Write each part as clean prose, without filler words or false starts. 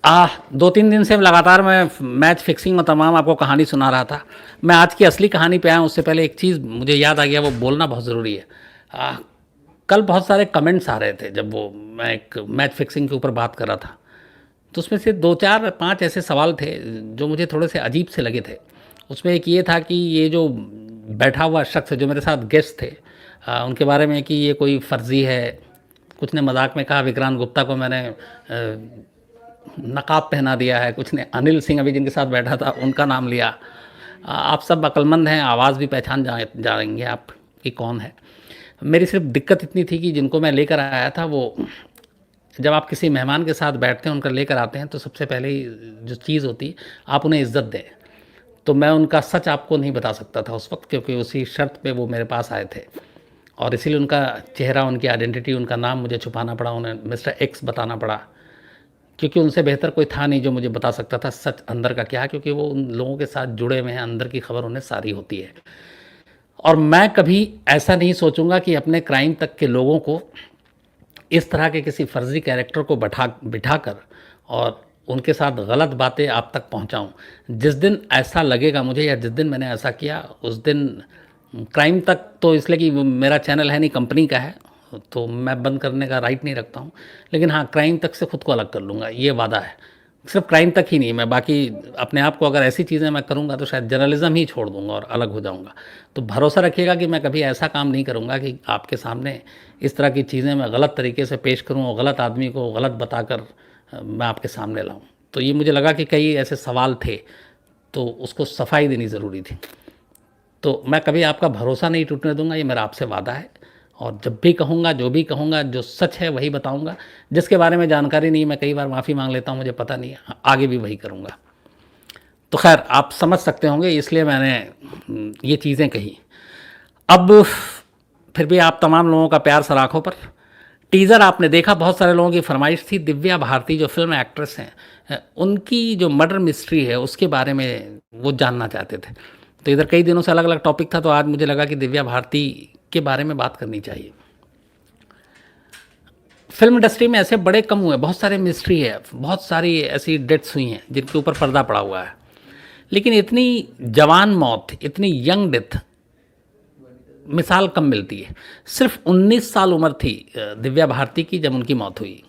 2-3 दिन से लगातार मैं मैच फिक्सिंग और तमाम आपको कहानी सुना रहा था। मैं आज की असली कहानी पे आया हूँ, उससे पहले एक चीज़ मुझे याद आ गया, वो बोलना बहुत ज़रूरी है। कल बहुत सारे कमेंट्स आ रहे थे जब वो मैं एक मैच फिक्सिंग के ऊपर बात कर रहा था, तो उसमें से 2-4-5 ऐसे सवाल थे जो मुझे थोड़े से अजीब से लगे थे। उसमें एक ये था कि ये जो बैठा हुआ शख्स है, जो मेरे साथ गेस्ट थे, उनके बारे में कि ये कोई फर्जी है। कुछ ने मजाक में कहा विक्रांत गुप्ता को मैंने नकाब पहना दिया है, कुछ ने अनिल सिंह अभी जिनके साथ बैठा था उनका नाम लिया। आप सब अक्लमंद हैं, आवाज़ भी पहचान जाएंगे आप कि कौन है। मेरी सिर्फ दिक्कत इतनी थी कि जिनको मैं लेकर आया था, वो जब आप किसी मेहमान के साथ बैठते हैं, उनका लेकर आते हैं, तो सबसे पहले ही जो चीज़ होती है, आप उन्हें इज़्ज़त दें। तो मैं उनका सच आपको नहीं बता सकता था उस वक्त, क्योंकि उसी शर्त पे वो मेरे पास आए थे, और इसीलिए उनका चेहरा, उनकी आइडेंटिटी, उनका नाम मुझे छुपाना पड़ा, उन्हें मिस्टर एक्स बताना पड़ा, क्योंकि उनसे बेहतर कोई था नहीं जो मुझे बता सकता था सच अंदर का क्या है, क्योंकि वो उन लोगों के साथ जुड़े हुए हैं, अंदर की खबर उन्हें सारी होती है। और मैं कभी ऐसा नहीं सोचूंगा कि अपने क्राइम तक के लोगों को इस तरह के किसी फर्जी कैरेक्टर को बिठाकर और उनके साथ गलत बातें आप तक पहुंचाऊं। जिस दिन ऐसा लगेगा मुझे, या जिस दिन मैंने ऐसा किया, उस दिन क्राइम तक तो इसलिए कि वो मेरा चैनल है नहीं, कंपनी का है, तो मैं बंद करने का राइट नहीं रखता हूं, लेकिन हाँ, क्राइम तक से खुद को अलग कर लूँगा, ये वादा है। सिर्फ क्राइम तक ही नहीं, मैं बाकी अपने आप को अगर ऐसी चीज़ें मैं करूँगा तो शायद जर्नलिज्म ही छोड़ दूँगा और अलग हो जाऊँगा। तो भरोसा रखिएगा कि मैं कभी ऐसा काम नहीं करूँगा कि आपके सामने इस तरह की चीज़ें मैं गलत तरीके से पेश करूँ और गलत आदमी को गलत बताकर मैं आपके सामने लाऊँ। तो ये मुझे लगा कि कई ऐसे सवाल थे, तो उसको सफाई देनी ज़रूरी थी। तो मैं कभी आपका भरोसा नहीं टूटने दूंगा, ये मेरा आपसे वादा है। और जब भी कहूँगा, जो भी कहूँगा, जो सच है वही बताऊँगा। जिसके बारे में जानकारी नहीं, मैं कई बार माफ़ी मांग लेता हूँ, मुझे पता नहीं है, आगे भी वही करूँगा। तो खैर, आप समझ सकते होंगे, इसलिए मैंने ये चीज़ें कही। अब फिर भी आप तमाम लोगों का प्यार सराखों पर। टीज़र आपने देखा, बहुत सारे लोगों की फरमाइश थी। दिव्या भारती जो फिल्म एक्ट्रेस हैं, उनकी जो मर्डर मिस्ट्री है उसके बारे में वो जानना चाहते थे। तो इधर कई दिनों से अलग अलग टॉपिक था, तो आज मुझे लगा कि दिव्या भारती के बारे में बात करनी चाहिए। फिल्म इंडस्ट्री में ऐसे बड़े कम हुए, बहुत सारे मिस्ट्री है, बहुत सारी ऐसी डेथ्स हुई हैं जिनके ऊपर पर्दा पड़ा हुआ है, लेकिन इतनी जवान मौत, इतनी यंग डेथ मिसाल कम मिलती है। सिर्फ 19 साल उम्र थी दिव्या भारती की जब उनकी मौत हुई।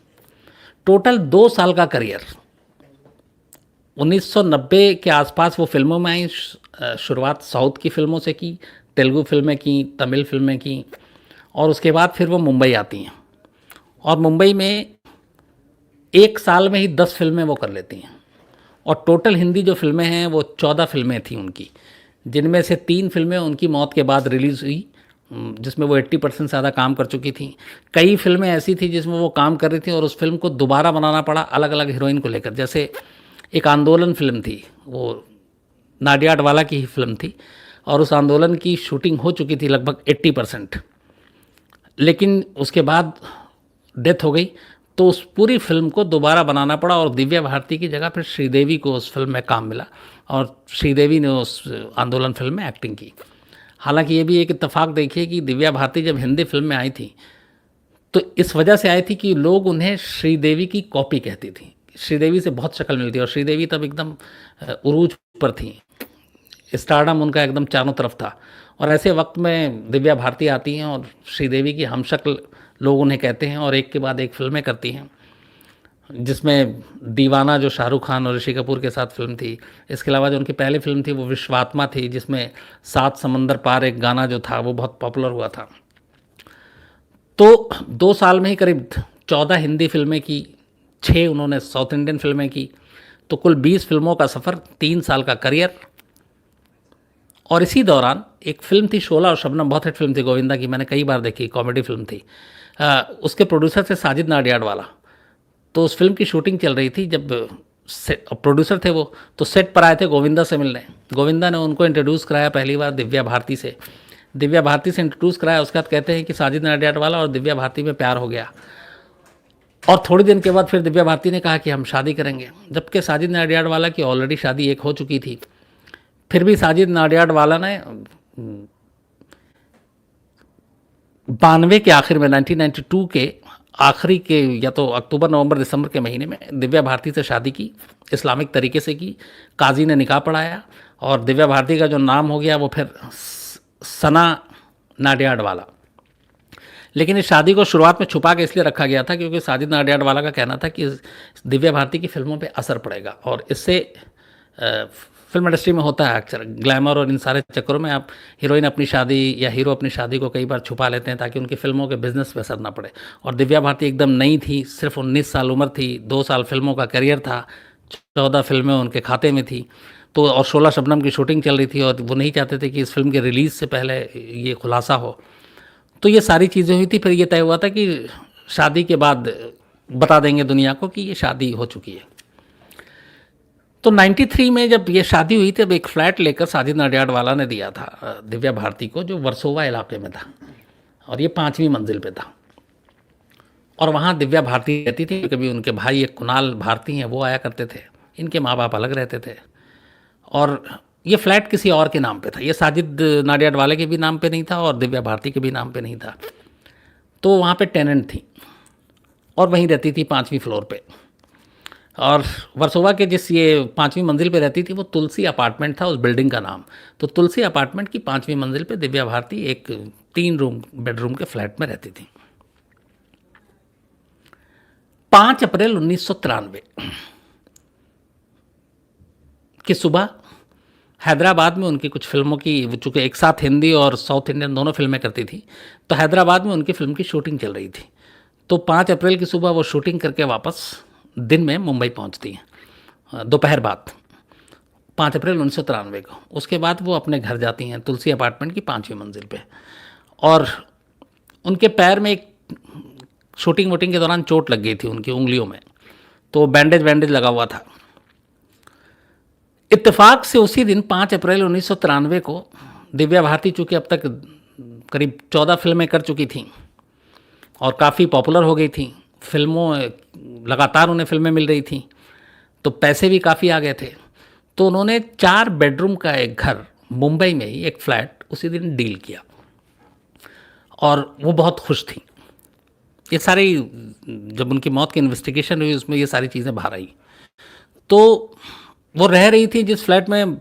टोटल 2 साल का करियर। 1990 के आसपास वो फिल्मों में आई। शुरुआत साउथ की फिल्मों से की, तेलुगु फिल्में की, तमिल फिल्में की, और उसके बाद फिर वो मुंबई आती हैं, और मुंबई में 1 साल में ही 10 फिल्में वो कर लेती हैं। और टोटल हिंदी जो फिल्में हैं वो 14 फिल्में थी उनकी, जिनमें से 3 फिल्में उनकी मौत के बाद रिलीज़ हुई, जिसमें वो 80% से ज़्यादा काम कर चुकी थी। कई फिल्में ऐसी थी जिसमें वो काम कर रही थी और उस फिल्म को दोबारा बनाना पड़ा अलग अलग हीरोइन को लेकर। जैसे एक आंदोलन फिल्म थी, वो नाडियाडवाला की ही फिल्म थी, और उस आंदोलन की शूटिंग हो चुकी थी लगभग 80%, लेकिन उसके बाद डेथ हो गई, तो उस पूरी फिल्म को दोबारा बनाना पड़ा, और दिव्या भारती की जगह फिर श्रीदेवी को उस फिल्म में काम मिला, और श्रीदेवी ने उस आंदोलन फिल्म में एक्टिंग की। हालांकि ये भी एक इत्तेफाक देखिए कि दिव्या भारती जब हिंदी फिल्म में आई थी, तो इस वजह से आई थी कि लोग उन्हें श्रीदेवी की कॉपी कहती थी। श्रीदेवी से बहुत शक्ल मिलती है, और श्रीदेवी तब एकदम उरूज पर थी, स्टारडम उनका एकदम चारों तरफ था। और ऐसे वक्त में दिव्या भारती आती हैं और श्रीदेवी की हमशक्ल लोग उन्हें कहते हैं, और एक के बाद एक फिल्में करती हैं, जिसमें दीवाना जो शाहरुख खान और ऋषि कपूर के साथ फिल्म थी। इसके अलावा जो उनकी पहली फिल्म थी वो विश्वात्मा थी, जिसमें 7 समंदर पार एक गाना जो था वो बहुत पॉपुलर हुआ था। तो 2 साल में ही करीब 14 हिंदी फिल्में की, 6 उन्होंने साउथ इंडियन फिल्में की, तो कुल 20 फिल्मों का सफ़र, 3 साल का करियर। और इसी दौरान एक फिल्म थी शोला और शबनम, बहुत हिट फिल्म थी, गोविंदा की, मैंने कई बार देखी, कॉमेडी फिल्म थी। उसके प्रोड्यूसर थे साजिद नाडियाडवाला। तो उस फिल्म की शूटिंग चल रही थी, जब प्रोड्यूसर थे वो, तो सेट पर आए थे गोविंदा से मिलने। गोविंदा ने उनको इंट्रोड्यूस कराया पहली बार दिव्या भारती से। दिव्या भारती से इंट्रोड्यूस कराया, उसके बाद कहते हैं कि साजिद नाडियाडवाला और दिव्या भारती में प्यार हो गया, और थोड़ी दिन के बाद फिर दिव्या भारती ने कहा कि हम शादी करेंगे, जबकि साजिद नाडियाडवाला की ऑलरेडी शादी एक हो चुकी थी। फिर भी साजिद नाडियाडवाला ने 92 के आखिर में, 1992 के आखिरी के या तो अक्टूबर नवंबर दिसंबर के महीने में दिव्या भारती से शादी की, इस्लामिक तरीके से की, काजी ने निकाह पढ़ाया और दिव्या भारती का जो नाम हो गया वो फिर सना नाडियाडवाला। लेकिन इस शादी को शुरुआत में छुपा के इसलिए रखा गया था क्योंकि साजिद नाडियाडवाला का कहना था कि दिव्या भारती की फिल्मों पे असर पड़ेगा और इससे फिल्म इंडस्ट्री में होता है अक्सर ग्लैमर और इन सारे चक्करों में आप हीरोइन अपनी शादी या हीरो अपनी शादी को कई बार छुपा लेते हैं ताकि उनकी फिल्मों के बिजनेस पे असर ना पड़े। और दिव्या भारती एकदम नई थी, सिर्फ 19 साल उम्र थी, 2 साल फिल्मों का करियर था, 14 फिल्में उनके खाते में थी। तो और 16 शबनम की शूटिंग चल रही थी और वो नहीं चाहते थे कि इस फिल्म के रिलीज़ से पहले ये खुलासा हो। तो ये सारी चीज़ें हुई थी। फिर ये तय हुआ था कि शादी के बाद बता देंगे दुनिया को कि ये शादी हो चुकी है। तो 93 में जब ये शादी हुई तब एक फ्लैट लेकर साजिद नाडियाडवाला ने दिया था दिव्या भारती को, जो वर्सोवा इलाके में था और ये 5वीं मंजिल पे था। और वहाँ दिव्या भारती रहती थी। कभी उनके भाई एक कुणाल भारती हैं वो आया करते थे, इनके माँ बाप अलग रहते थे। और ये फ्लैट किसी और के नाम पे था, ये साजिद नाडियाडवाले के भी नाम पे नहीं था और दिव्या भारती के भी नाम पे नहीं था। तो वहाँ पे टेनेंट थी और वहीं रहती थी 5वीं फ्लोर पे। और वर्सोवा के जिस ये 5वीं मंजिल पे रहती थी वो तुलसी अपार्टमेंट था उस बिल्डिंग का नाम। तो तुलसी अपार्टमेंट की 5वीं मंजिल पे दिव्या भारती एक 3 बेडरूम के फ्लैट में रहती थी। 5 अप्रैल 1993 की सुबह हैदराबाद में उनकी कुछ फिल्मों की, चूँकि एक साथ हिंदी और साउथ इंडियन दोनों फिल्में करती थी, तो हैदराबाद में उनकी फ़िल्म की शूटिंग चल रही थी। तो 5 अप्रैल की सुबह वो शूटिंग करके वापस दिन में मुंबई पहुंचती हैं, दोपहर बाद, 5 अप्रैल 1993 को। उसके बाद वो अपने घर जाती हैं तुलसी अपार्टमेंट की 5वीं मंजिल पे। और उनके पैर में एक शूटिंग वूटिंग के दौरान चोट लग गई थी उनकी उंगलियों में, तो बैंडेज वैंडेज लगा हुआ था। इत्तेफाक से उसी दिन 5 अप्रैल 1993 को दिव्या भारती चूँकि अब तक करीब 14 फिल्में कर चुकी थीं और काफ़ी पॉपुलर हो गई थी, फिल्मों लगातार उन्हें फिल्में मिल रही थी, तो पैसे भी काफ़ी आ गए थे। तो उन्होंने 4 बेडरूम का एक घर मुंबई में ही, एक फ्लैट उसी दिन डील किया और वो बहुत खुश थी। ये सारी, जब उनकी मौत की इन्वेस्टिगेशन हुई उसमें ये सारी चीज़ें बाहर आई। तो वो रह रही थी जिस फ्लैट में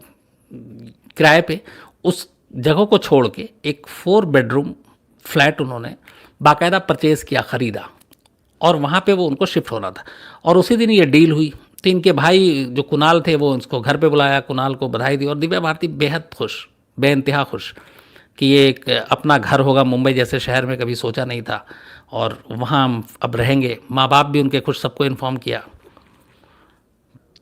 किराए पे, उस जगह को छोड़ के एक 4 बेडरूम फ्लैट उन्होंने बाकायदा परचेज़ किया, ख़रीदा और वहाँ पे वो उनको शिफ्ट होना था। और उसी दिन ये डील हुई। तो इनके भाई जो कुणाल थे वो उसको घर पे बुलाया, कुणाल को बधाई दी और दिव्या भारती बेहद खुश, बेइंतहा खुश कि ये एक अपना घर होगा मुंबई जैसे शहर में, कभी सोचा नहीं था और वहाँ हम अब रहेंगे। माँ बाप भी उनके खुश, सबको इन्फॉर्म किया।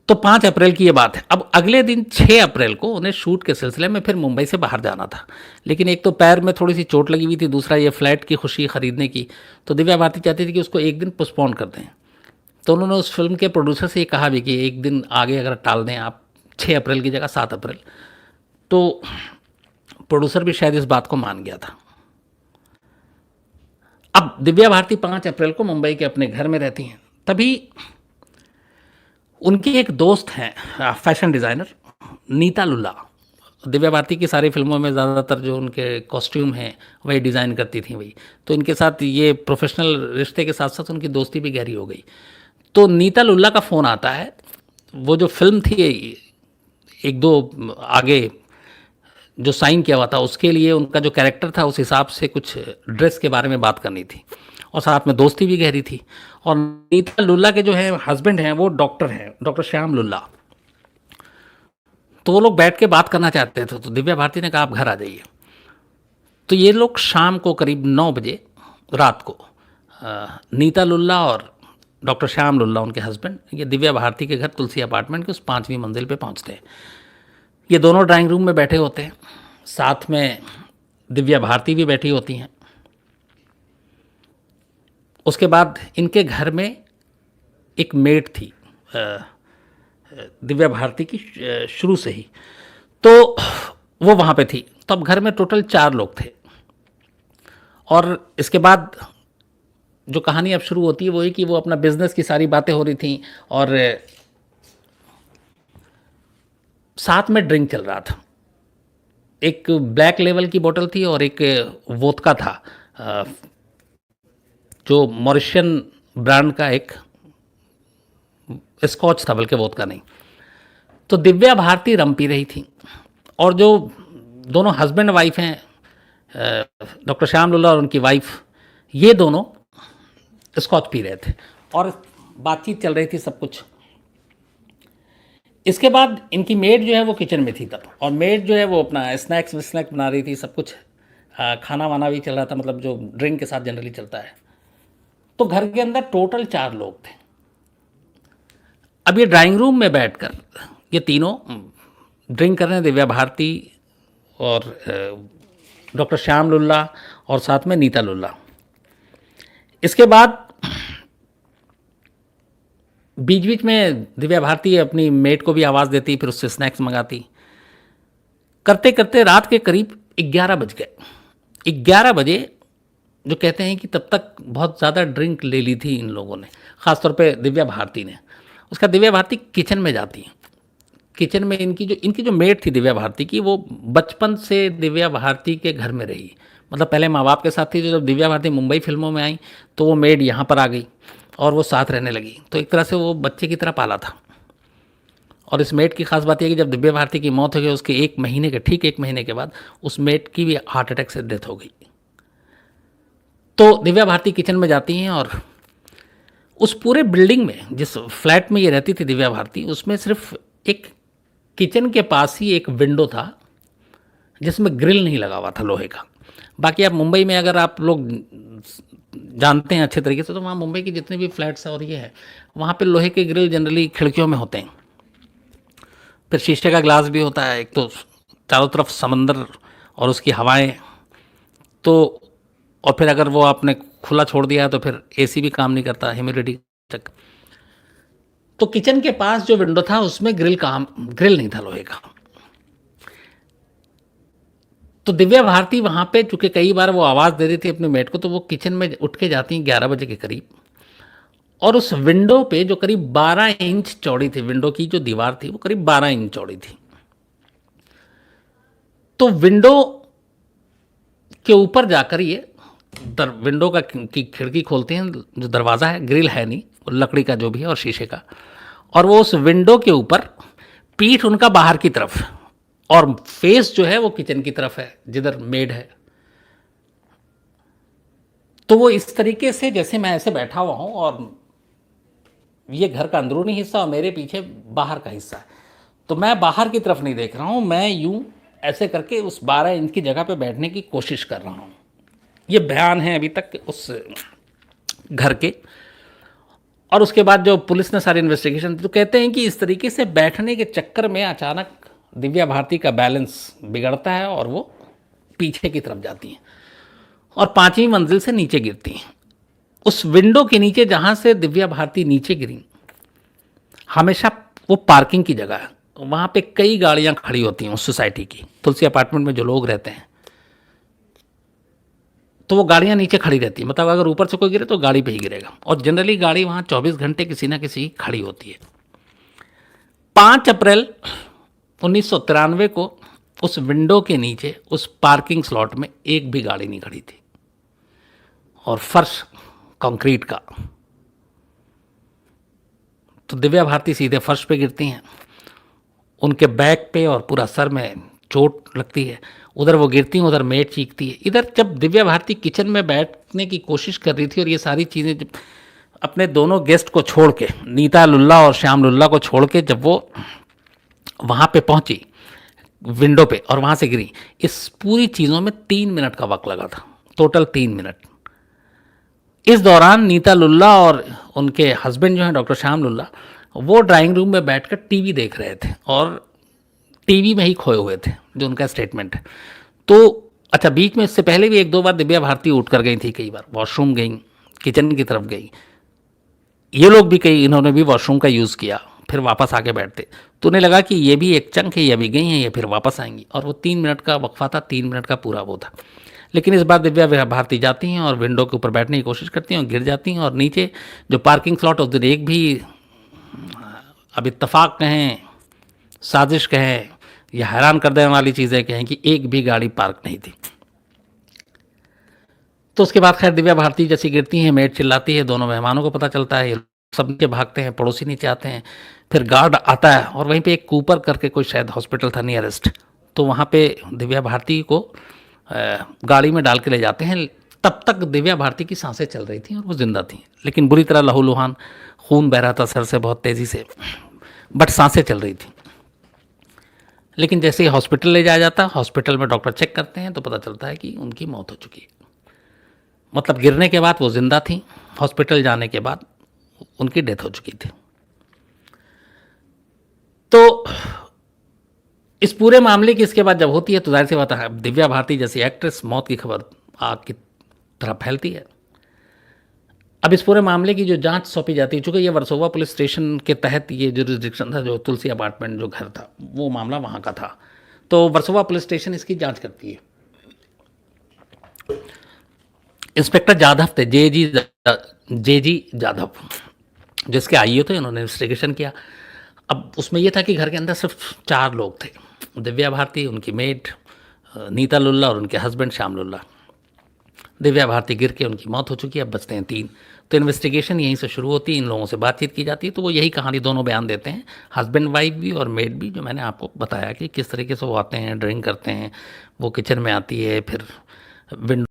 तो 5 अप्रैल की ये बात है। अब अगले दिन 6 अप्रैल को उन्हें शूट के सिलसिले में फिर मुंबई से बाहर जाना था, लेकिन एक तो पैर में थोड़ी सी चोट लगी हुई थी, दूसरा ये फ्लैट की खुशी ख़रीदने की। तो दिव्या भारती चाहती थी कि उसको एक दिन पोस्टपोन कर दें। तो उन्होंने उस फिल्म के प्रोड्यूसर से ये कहा भी कि एक दिन आगे अगर टाल दें आप, 6 अप्रैल की जगह 7 अप्रैल। तो प्रोड्यूसर भी शायद इस बात को मान गया था। अब दिव्या भारती 5 अप्रैल को मुंबई के अपने घर में रहती हैं। तभी उनकी एक दोस्त हैं फैशन डिज़ाइनर नीता लुल्ला। दिव्या भारती की सारी फिल्मों में ज़्यादातर जो उनके कॉस्ट्यूम हैं वही डिज़ाइन करती थी वही। तो इनके साथ ये प्रोफेशनल रिश्ते के साथ साथ उनकी दोस्ती भी गहरी हो गई। तो नीता लुल्ला का फ़ोन आता है। वो जो फिल्म थी एक दो आगे जो साइन किया हुआ था उसके लिए उनका जो कैरेक्टर था उस हिसाब से कुछ ड्रेस के बारे में बात करनी थी और साथ में दोस्ती भी गहरी थी। और नीता लुल्ला के जो है हस्बैंड हैं वो डॉक्टर हैं, डॉक्टर श्याम लुल्ला। तो वो लोग बैठ के बात करना चाहते थे। तो दिव्या भारती ने कहा आप घर आ जाइए। तो ये लोग शाम को करीब 9 बजे रात को नीता लुल्ला और डॉक्टर श्याम लुल्ला उनके हस्बैंड ये दिव्या भारती के घर तुलसी अपार्टमेंट के उस 5वीं मंजिल पे पहुंचते हैं। ये दोनों ड्राइंग रूम में बैठे होते हैं, साथ में दिव्या भारती भी बैठी होती हैं। उसके बाद इनके घर में एक मेड थी दिव्या भारती की शुरू से ही, तो वो वहाँ पे थी। तो अब घर में टोटल 4 लोग थे। और इसके बाद जो कहानी अब शुरू होती है वो है कि वो अपना बिजनेस की सारी बातें हो रही थी और साथ में ड्रिंक चल रहा था। एक ब्लैक लेवल की बोतल थी और एक वोदका था, जो मॉरिशियन ब्रांड का एक स्कॉच था, बल्कि वोदका नहीं। तो दिव्या भारती रम पी रही थी, और जो दोनों हस्बैंड वाइफ हैं, डॉक्टर श्याम लुल्ला और उनकी वाइफ, ये दोनों स्कॉच पी रहे थे और बातचीत चल रही थी, सब कुछ। इसके बाद इनकी मेड जो है वो किचन में थी तब, और मेड जो है वो अपना स्नैक्स विस्नैक्स बना रही थी, सब कुछ खाना वाना भी चल रहा था, मतलब जो ड्रिंक के साथ जनरली चलता है। तो घर के अंदर टोटल 4 लोग थे। अब ये ड्राइंग रूम में बैठकर ये तीनों ड्रिंक कर रहे हैं, दिव्या भारती और डॉक्टर श्याम लुल्ला और साथ में नीता लुल्ला। इसके बाद बीच बीच में दिव्या भारती अपनी मेट को भी आवाज़ देती, फिर उससे स्नैक्स मंगाती। करते करते रात के करीब 11 बज गए। 11 बजे, जो कहते हैं कि तब तक बहुत ज़्यादा ड्रिंक ले ली थी इन लोगों ने, ख़ासतौर पे दिव्या भारती ने। उसका दिव्या भारती किचन में जाती हैं। किचन में इनकी जो मेड थी दिव्या भारती की, वो बचपन से दिव्या भारती के घर में रही। मतलब पहले माँ बाप के साथ थी, जब दिव्या भारती मुंबई फिल्मों में आई तो वो मेड यहाँ पर आ गई और वो साथ रहने लगी। तो एक तरह से वो बच्चे की तरह पाला था। और इस मेड की खास बात यह कि जब दिव्या भारती की मौत हो गई, उसके ठीक 1 महीने के बाद उस मेड की भी हार्ट अटैक से डेथ हो गई। तो दिव्या भारती किचन में जाती हैं, और उस पूरे बिल्डिंग में, जिस फ्लैट में ये रहती थी दिव्या भारती, उसमें सिर्फ एक किचन के पास ही एक विंडो था जिसमें ग्रिल नहीं लगा हुआ था लोहे का। बाकी आप मुंबई में अगर आप लोग जानते हैं अच्छे तरीके से, तो वहाँ मुंबई की जितने भी फ्लैट्स हैं और ये है, वहाँ पे लोहे के ग्रिल जनरली खिड़कियों में होते हैं। फिर शीशे का ग्लास भी होता है। एक तो चारों तरफ समंदर और उसकी हवाएं, तो और फिर अगर वो आपने खुला छोड़ दिया तो फिर एसी भी काम नहीं करता, ह्यूमिडिटी तक। तो किचन के पास जो विंडो था उसमें ग्रिल नहीं था लोहे का। तो दिव्या भारती वहाँ पे, चूँकि कई बार वो आवाज़ दे रही थी अपने मेट को, तो वो किचन में उठ के जाती 11 बजे के करीब, और उस विंडो पे जो करीब 12 इंच चौड़ी थी, विंडो की जो दीवार थी वो करीब 12 इंच चौड़ी थी, तो विंडो के ऊपर जाकर ये विंडो की खिड़की खोलते हैं, जो दरवाज़ा है, ग्रिल है नहीं, लकड़ी का जो भी है और शीशे का, और वो उस विंडो के ऊपर, पीठ उनका बाहर की तरफ और फेस जो है वो किचन की तरफ है जिधर मेड है। तो वो इस तरीके से, जैसे मैं ऐसे बैठा हुआ हूँ और ये घर का अंदरूनी हिस्सा और मेरे पीछे बाहर का हिस्सा है, तो मैं बाहर की तरफ नहीं देख रहा हूँ, मैं यूं ऐसे करके उस 12 इंच की जगह पे बैठने की कोशिश कर रहा हूँ। ये बयान है अभी तक उस घर के। और उसके बाद जो पुलिस ने सारी इन्वेस्टिगेशन, तो कहते हैं कि इस तरीके से बैठने के चक्कर में अचानक दिव्या भारती का बैलेंस बिगड़ता है और वो पीछे की तरफ जाती हैं और 5वीं मंजिल से नीचे गिरती हैं। उस विंडो के नीचे जहाँ से दिव्या भारती नीचे गिरी, हमेशा वो पार्किंग की जगह है, वहाँ पे कई गाड़ियाँ खड़ी होती हैं उस सोसाइटी की, तुलसी अपार्टमेंट में जो लोग रहते हैं, तो वो गाड़ियाँ नीचे खड़ी रहती है। मतलब अगर ऊपर से कोई गिरे तो गाड़ी पे ही गिरेगा, और जनरली गाड़ी वहाँ 24 घंटे किसी ना किसी खड़ी होती है। 5 अप्रैल 1993 को उस विंडो के नीचे उस पार्किंग स्लॉट में एक भी गाड़ी नहीं खड़ी थी, और फर्श कंक्रीट का। तो दिव्या भारती सीधे फर्श पे गिरती हैं, उनके बैक पे और पूरा सर में चोट लगती है। उधर वो गिरती हैं, उधर मेट चीखती है। इधर जब दिव्या भारती किचन में बैठने की कोशिश कर रही थी और ये सारी चीज़ें, जब अपने दोनों गेस्ट को छोड़ के, नीता लुल्ला और श्याम लुल्ला को छोड़ के, जब वो वहाँ पे पहुँची विंडो पे और वहाँ से गिरी, इस पूरी चीज़ों में 3 मिनट का वक्त लगा था, टोटल 3 मिनट। इस दौरान नीता लुल्ला और उनके हस्बैंड जो हैं डॉक्टर श्याम लुल्ला, वो ड्राइंग रूम में बैठकर टीवी देख रहे थे और टीवी में ही खोए हुए थे, जो उनका स्टेटमेंट है। तो अच्छा, बीच में इससे पहले भी 1-2 बार दिव्या भारती उठ कर गई थी, कई बार वॉशरूम गई, किचन की तरफ गई, ये लोग भी इन्होंने भी वॉशरूम का यूज़ किया, फिर वापस आके बैठते। तो उन्हें लगा कि ये भी एक चंक है, ये भी गई हैं, ये फिर वापस आएंगी, और वो 3 मिनट का वक्फा था, 3 मिनट का पूरा वो था। लेकिन इस बार दिव्या भारती जाती हैं और विंडो के ऊपर बैठने की कोशिश करती हैं और गिर जाती हैं, और नीचे जो पार्किंग स्लॉट उधर एक भी, अब इत्तेफाक कहें, साजिश कहें, या हैरान कर देने वाली चीज़ें कहें, कि एक भी गाड़ी पार्क नहीं थी। तो उसके बाद खैर दिव्या भारती जैसी गिरती हैं, मेड चिल्लाती है, दोनों मेहमानों को पता चलता है, ये सब नीचे भागते हैं, पड़ोसी नीचे आते हैं, फिर गार्ड आता है और वहीं पे एक कूपर करके कोई शायद हॉस्पिटल था नियरेस्ट, तो वहाँ पे दिव्या भारती को गाड़ी में डाल के ले जाते हैं। तब तक दिव्या भारती की सांसें चल रही थी और वो जिंदा थी, लेकिन बुरी तरह लहूलुहान, खून बह रहा था सर से बहुत तेज़ी से, बट सांसें चल रही थी। लेकिन जैसे ही हॉस्पिटल ले जाया जाता, हॉस्पिटल में डॉक्टर चेक करते हैं तो पता चलता है कि उनकी मौत हो चुकी है। मतलब गिरने के बाद वो जिंदा थी, हॉस्पिटल जाने के बाद उनकी डेथ हो चुकी थी। तो इस पूरे मामले की इसके बाद जब होती है तो जाहिर सी बात है दिव्या भारती जैसी एक्ट्रेस मौत की खबर आग की तरह फैलती है। अब इस पूरे मामले की जो जांच सौंपी जाती है, चूंकि ये वर्सोवा पुलिस स्टेशन के तहत ये जुरिस्डिक्शन था, जो तुलसी अपार्टमेंट जो घर था वो मामला वहाँ का था, तो वर्सोवा पुलिस स्टेशन इसकी जांच करती है। इंस्पेक्टर जाधव थे, जे जी जाधव, जिसके आईओ थे, उन्होंने इन्वेस्टिगेशन किया। अब उसमें यह था कि घर के अंदर सिर्फ 4 लोग थे, दिव्या भारती, उनकी मेड नीता लुल्ला और उनके हस्बैंड श्याम लुल्ला। दिव्या भारती गिर के उनकी मौत हो चुकी है, अब बचते हैं 3। तो इन्वेस्टिगेशन यहीं से शुरू होती है, इन लोगों से बातचीत की जाती है, तो वो यही कहानी दोनों बयान देते हैं, हस्बैंड वाइफ भी और मेड भी, जो मैंने आपको बताया कि किस तरीके से वो आते हैं, ड्रिंक करते हैं, वो किचन में आती है, फिर विंडो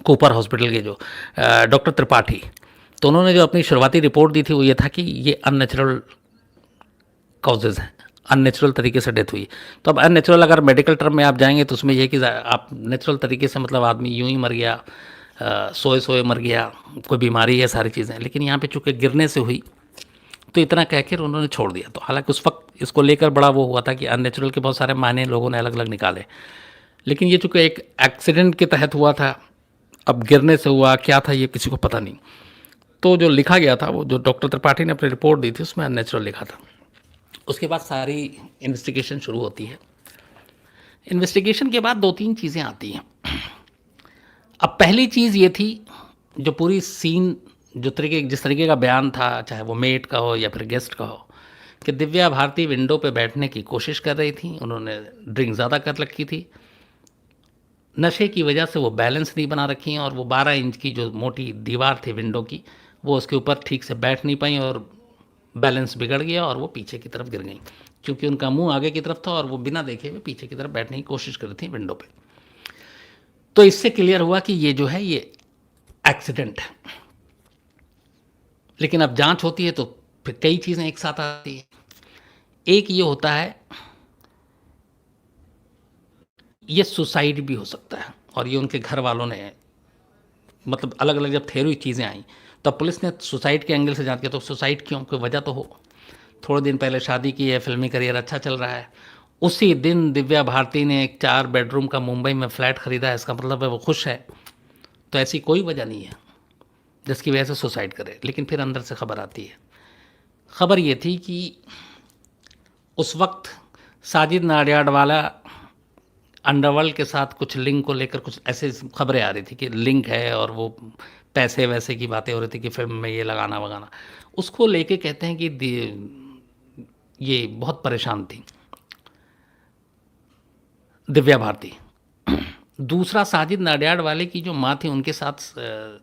कोपर हॉस्पिटल के जो डॉक्टर त्रिपाठी, तो उन्होंने जो अपनी शुरुआती रिपोर्ट दी थी वो ये था कि ये अननेचुरल कॉजेज़ हैं, अननेचुरल तरीके से डेथ हुई। तो अब अननेचुरल अगर मेडिकल टर्म में आप जाएंगे तो उसमें यह कि आप नेचुरल तरीके से मतलब आदमी यूं ही मर गया, सोए सोए मर गया, कोई बीमारी है, सारी चीज़ें, लेकिन यहाँ पे चूँकि गिरने से हुई तो इतना कह कर उन्होंने छोड़ दिया। तो हालांकि उस वक्त इसको लेकर बड़ा वो हुआ था कि अननेचुरल के बहुत सारे मायने लोगों ने अलग अलग निकाले, लेकिन ये चूँकि एक एक्सीडेंट के तहत हुआ था, अब गिरने से हुआ क्या था ये किसी को पता नहीं। तो जो लिखा गया था, वो जो डॉक्टर त्रिपाठी ने अपनी रिपोर्ट दी थी उसमें अननेचुरल लिखा था। उसके बाद सारी इन्वेस्टिगेशन शुरू होती है। इन्वेस्टिगेशन के बाद 2-3 चीज़ें आती हैं। अब पहली चीज़ ये थी, जो पूरी सीन जिस तरीके का बयान था, चाहे वो मेड का हो या फिर गेस्ट का हो, कि दिव्या भारती विंडो पे बैठने की कोशिश कर रही थी, उन्होंने ड्रिंक ज़्यादा कर रखी थी, नशे की वजह से वो बैलेंस नहीं बना रखी हैं, और वो 12 इंच की जो मोटी दीवार थी विंडो की, वो उसके ऊपर ठीक से बैठ नहीं पाई और बैलेंस बिगड़ गया और वो पीछे की तरफ गिर गई, क्योंकि उनका मुंह आगे की तरफ था और वो बिना देखे हुए पीछे की तरफ बैठने की कोशिश कर रही थी विंडो पे। तो इससे क्लियर हुआ कि ये जो है ये एक्सीडेंट है। लेकिन अब जांच होती है तो फिर कई चीज़ें एक साथ आती है। एक ये होता है, ये सुसाइड भी हो सकता है, और ये उनके घर वालों ने मतलब अलग अलग जब थ्योरी चीज़ें आई तब पुलिस ने सुसाइड के एंगल से जांच किया। तो सुसाइड क्यों, कोई वजह तो हो, थोड़े दिन पहले शादी की है, फिल्मी करियर अच्छा चल रहा है, उसी दिन दिव्या भारती ने एक 4 बेडरूम का मुंबई में फ्लैट खरीदा है, इसका मतलब है वो खुश है। तो ऐसी कोई वजह नहीं है जिसकी वजह से सुसाइड करे। लेकिन फिर अंदर से खबर आती है। खबर ये थी कि उस वक्त साजिद नाडियाडवाला अंडरवर्ल्ड के साथ कुछ लिंक को लेकर कुछ ऐसे खबरें आ रही थी कि लिंक है, और वो पैसे वैसे की बातें हो रही थी कि फिल्म में ये लगाना वगाना। उसको लेके कहते हैं कि ये बहुत परेशान थी दिव्या भारती। दूसरा, साजिद नाडियाड वाले की जो माँ थी, उनके साथ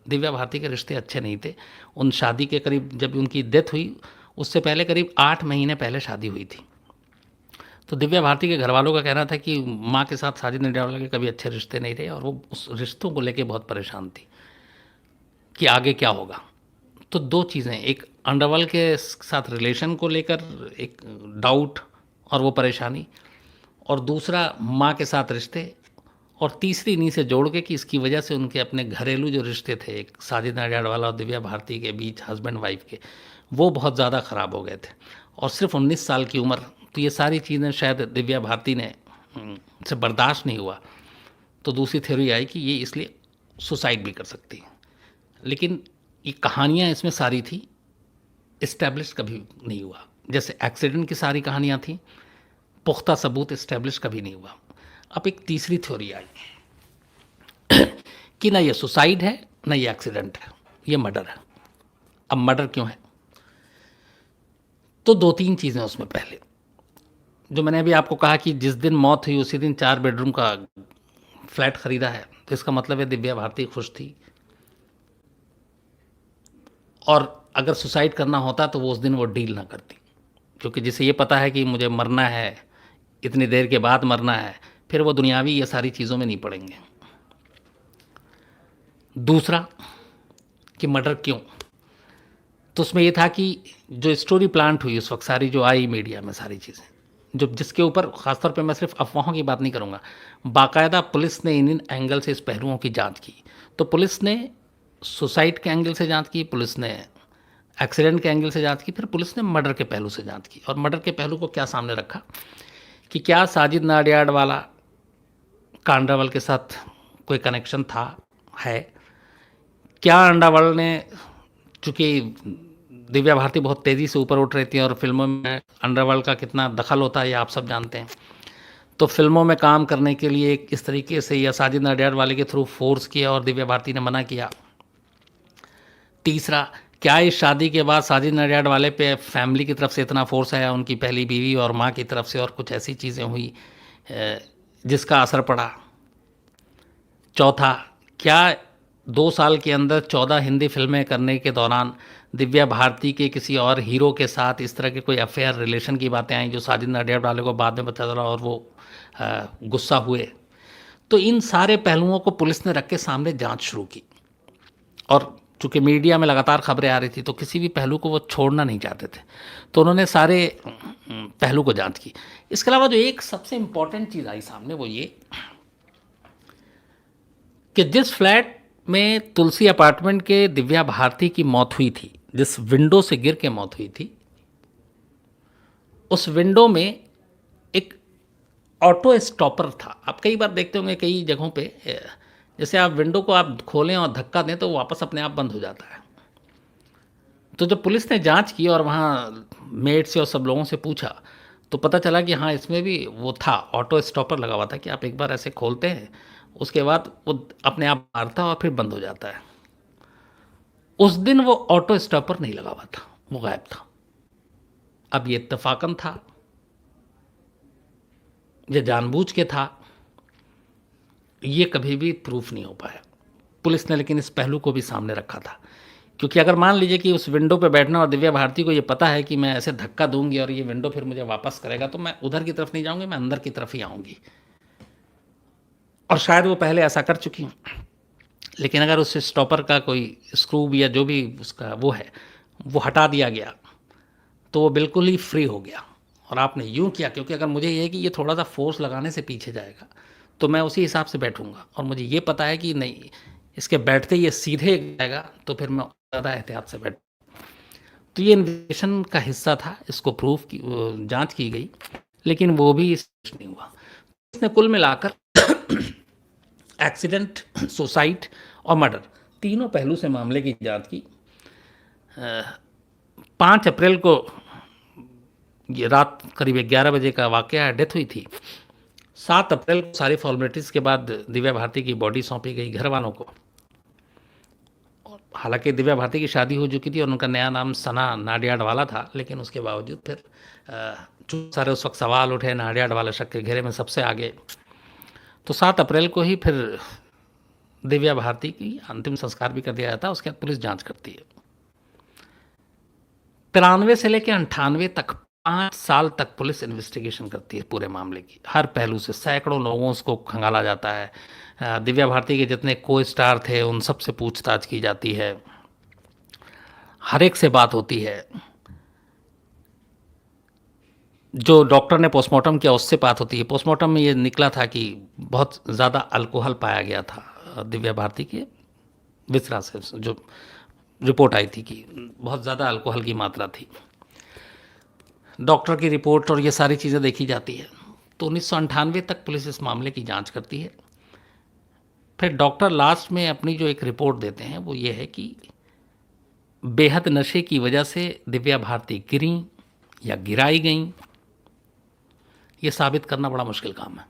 दिव्या भारती के रिश्ते अच्छे नहीं थे। उन शादी के करीब, जब उनकी डेथ हुई उससे पहले करीब 8 महीने पहले शादी हुई थी। तो दिव्या भारती के घर वालों का कहना था कि माँ के साथ साजिद नाडियाडवाला के कभी अच्छे रिश्ते नहीं रहे, और वो उस रिश्तों को लेके बहुत परेशान थी कि आगे क्या होगा। तो 2 चीज़ें, एक अंडरवर्ल्ड के साथ रिलेशन को लेकर एक डाउट और वो परेशानी, और दूसरा माँ के साथ रिश्ते, और तीसरी इन्हीं से जोड़ के कि इसकी वजह से उनके अपने घरेलू जो रिश्ते थे, एक साजिद नाडियाडवाला और दिव्या भारती के बीच, हस्बैंड वाइफ के, वो बहुत ज़्यादा ख़राब हो गए थे, और सिर्फ 19 साल की उम्र। तो ये सारी चीज़ें शायद दिव्या भारती ने से बर्दाश्त नहीं हुआ, तो दूसरी थ्योरी आई कि ये इसलिए सुसाइड भी कर सकती है। लेकिन ये कहानियाँ इसमें सारी थी, इस्टेब्लिश कभी नहीं हुआ। जैसे एक्सीडेंट की सारी कहानियाँ थी, पुख्ता सबूत इस्टेब्लिश कभी नहीं हुआ। अब एक तीसरी थ्योरी आई कि ना ये सुसाइड है ना ये एक्सीडेंट है, ये मर्डर है। अब मर्डर क्यों है? तो 2-3 चीज़ें उसमें। पहले जो मैंने अभी आपको कहा कि जिस दिन मौत हुई उसी दिन 4 बेडरूम का फ्लैट खरीदा है, तो इसका मतलब है दिव्या भारती खुश थी, और अगर सुसाइड करना होता तो वो उस दिन वो डील ना करती, क्योंकि जिसे ये पता है कि मुझे मरना है, इतनी देर के बाद मरना है, फिर वो दुनियावी ये सारी चीज़ों में नहीं पड़ेंगे। दूसरा कि मर्डर क्यों, तो उसमें ये था कि जो स्टोरी प्लांट हुई उस वक्त सारी, जो आई मीडिया में सारी चीज़ें, जो जिसके ऊपर ख़ासतौर पे मैं सिर्फ अफवाहों की बात नहीं करूँगा, बाकायदा पुलिस ने इन एंगल से इस पहलुओं की जांच की। तो पुलिस ने सुसाइड के एंगल से जांच की, पुलिस ने एक्सीडेंट के एंगल से जांच की, फिर पुलिस ने मर्डर के पहलू से जांच की। और मर्डर के पहलू को क्या सामने रखा कि क्या साजिद नाडियाडवाला का अंडरवर्ल्ड के साथ कोई कनेक्शन था, है क्या? अंडरवर्ल्ड ने, चूँकि दिव्या भारती बहुत तेज़ी से ऊपर उठ रही थी और फिल्मों में अंडरवर्ल्ड का कितना दखल होता है ये आप सब जानते हैं, तो फिल्मों में काम करने के लिए इस तरीके से या साजिद नाडियाडवाले के थ्रू फोर्स किया और दिव्या भारती ने मना किया। तीसरा, क्या इस शादी के बाद साजिद नाडियाडवाले पे फैमिली की तरफ से इतना फोर्स आया, उनकी पहली बीवी और माँ की तरफ से, और कुछ ऐसी चीज़ें हुई जिसका असर पड़ा। चौथा, क्या 2 साल के अंदर 14 हिंदी फिल्में करने के दौरान दिव्या भारती के किसी और हीरो के साथ इस तरह के कोई अफेयर रिलेशन की बातें आई जो साजिद नाडियाडवाले को बाद में पता चला और वो गुस्सा हुए? तो इन सारे पहलुओं को पुलिस ने रख के सामने जांच शुरू की, और चूँकि मीडिया में लगातार खबरें आ रही थी तो किसी भी पहलू को वो छोड़ना नहीं चाहते थे, तो उन्होंने सारे पहलू को जांच की। इसके अलावा जो एक सबसे इम्पॉर्टेंट चीज़ आई सामने वो ये कि जिस फ्लैट में तुलसी अपार्टमेंट के दिव्या भारती की मौत हुई थी, जिस विंडो से गिर के मौत हुई थी, उस विंडो में एक ऑटो स्टॉपर था। आप कई बार देखते होंगे कई जगहों पे, जैसे आप विंडो को आप खोलें और धक्का दें तो वो वापस अपने आप बंद हो जाता है। तो जब पुलिस ने जांच की और वहाँ मेड से और सब लोगों से पूछा तो पता चला कि हाँ, इसमें भी वो था, ऑटो स्टॉपर लगा हुआ था कि आप एक बार ऐसे खोलते हैं उसके बाद वो अपने आप मारता है और फिर बंद हो जाता है। उस दिन वो ऑटो स्टॉपर नहीं लगा हुआ था, वो गायब था। अब ये इत्तेफाकन था, ये जानबूझ के था, ये कभी भी प्रूफ नहीं हो पाया। पुलिस ने लेकिन इस पहलू को भी सामने रखा था, क्योंकि अगर मान लीजिए कि उस विंडो पे बैठना और दिव्या भारती को ये पता है कि मैं ऐसे धक्का दूंगी और ये विंडो फिर मुझे वापस करेगा, तो मैं उधर की तरफ नहीं जाऊंगी, मैं अंदर की तरफ ही आऊंगी, और शायद वो पहले ऐसा कर चुकी हूँ। लेकिन अगर उस स्टॉपर का कोई स्क्रू या जो भी उसका वो है वो हटा दिया गया तो वो बिल्कुल ही फ्री हो गया। और आपने यूँ किया, क्योंकि अगर मुझे ये है कि ये थोड़ा सा फोर्स लगाने से पीछे जाएगा तो मैं उसी हिसाब से बैठूंगा, और मुझे ये पता है कि नहीं, इसके बैठते ये सीधे जाएगा, तो फिर मैं ज़्यादा एहतियात से बैठ। तो ये इन्वेस्टिगेशन का हिस्सा था, इसको प्रूफ की जांच की गई, लेकिन वो भी नहीं हुआ। इसने कुल मिलाकर एक्सीडेंट, सुसाइड और मर्डर, तीनों पहलू से मामले की जांच की। 5 अप्रैल को ये रात करीब 11 बजे का वाकया, डेथ हुई थी। 7 अप्रैल को सारी फॉर्मेलिटीज़ के बाद दिव्या भारती की बॉडी सौंपी गई घर वालों को। हालांकि दिव्या भारती की शादी हो चुकी थी और उनका नया नाम सना नाडियाडवाला था, लेकिन उसके बावजूद फिर जो सारे उस वक्त सवाल उठे नाडियाडवाला शक के घेरे में सबसे आगे, तो 7 अप्रैल को ही फिर दिव्या भारती की अंतिम संस्कार भी कर दिया जाता है। उसके बाद पुलिस जांच करती है। 93 से लेकर 98 तक 5 साल तक पुलिस इन्वेस्टिगेशन करती है पूरे मामले की, हर पहलू से। सैकड़ों लोगों को खंगाला जाता है, दिव्या भारती के जितने को स्टार थे उन सब से पूछताछ की जाती है, हर एक से बात होती है। जो डॉक्टर ने पोस्टमार्टम किया उससे बात होती है। पोस्टमार्टम में ये निकला था कि बहुत ज़्यादा अल्कोहल पाया गया था दिव्या भारती के विसरा से, जो रिपोर्ट आई थी कि बहुत ज़्यादा अल्कोहल की मात्रा थी। डॉक्टर की रिपोर्ट और ये सारी चीज़ें देखी जाती है। तो 1998 तक पुलिस इस मामले की जांच करती है। फिर डॉक्टर लास्ट में अपनी जो एक रिपोर्ट देते हैं वो ये है कि बेहद नशे की वजह से दिव्या भारती गिरी या गिराई गई, ये साबित करना बड़ा मुश्किल काम है।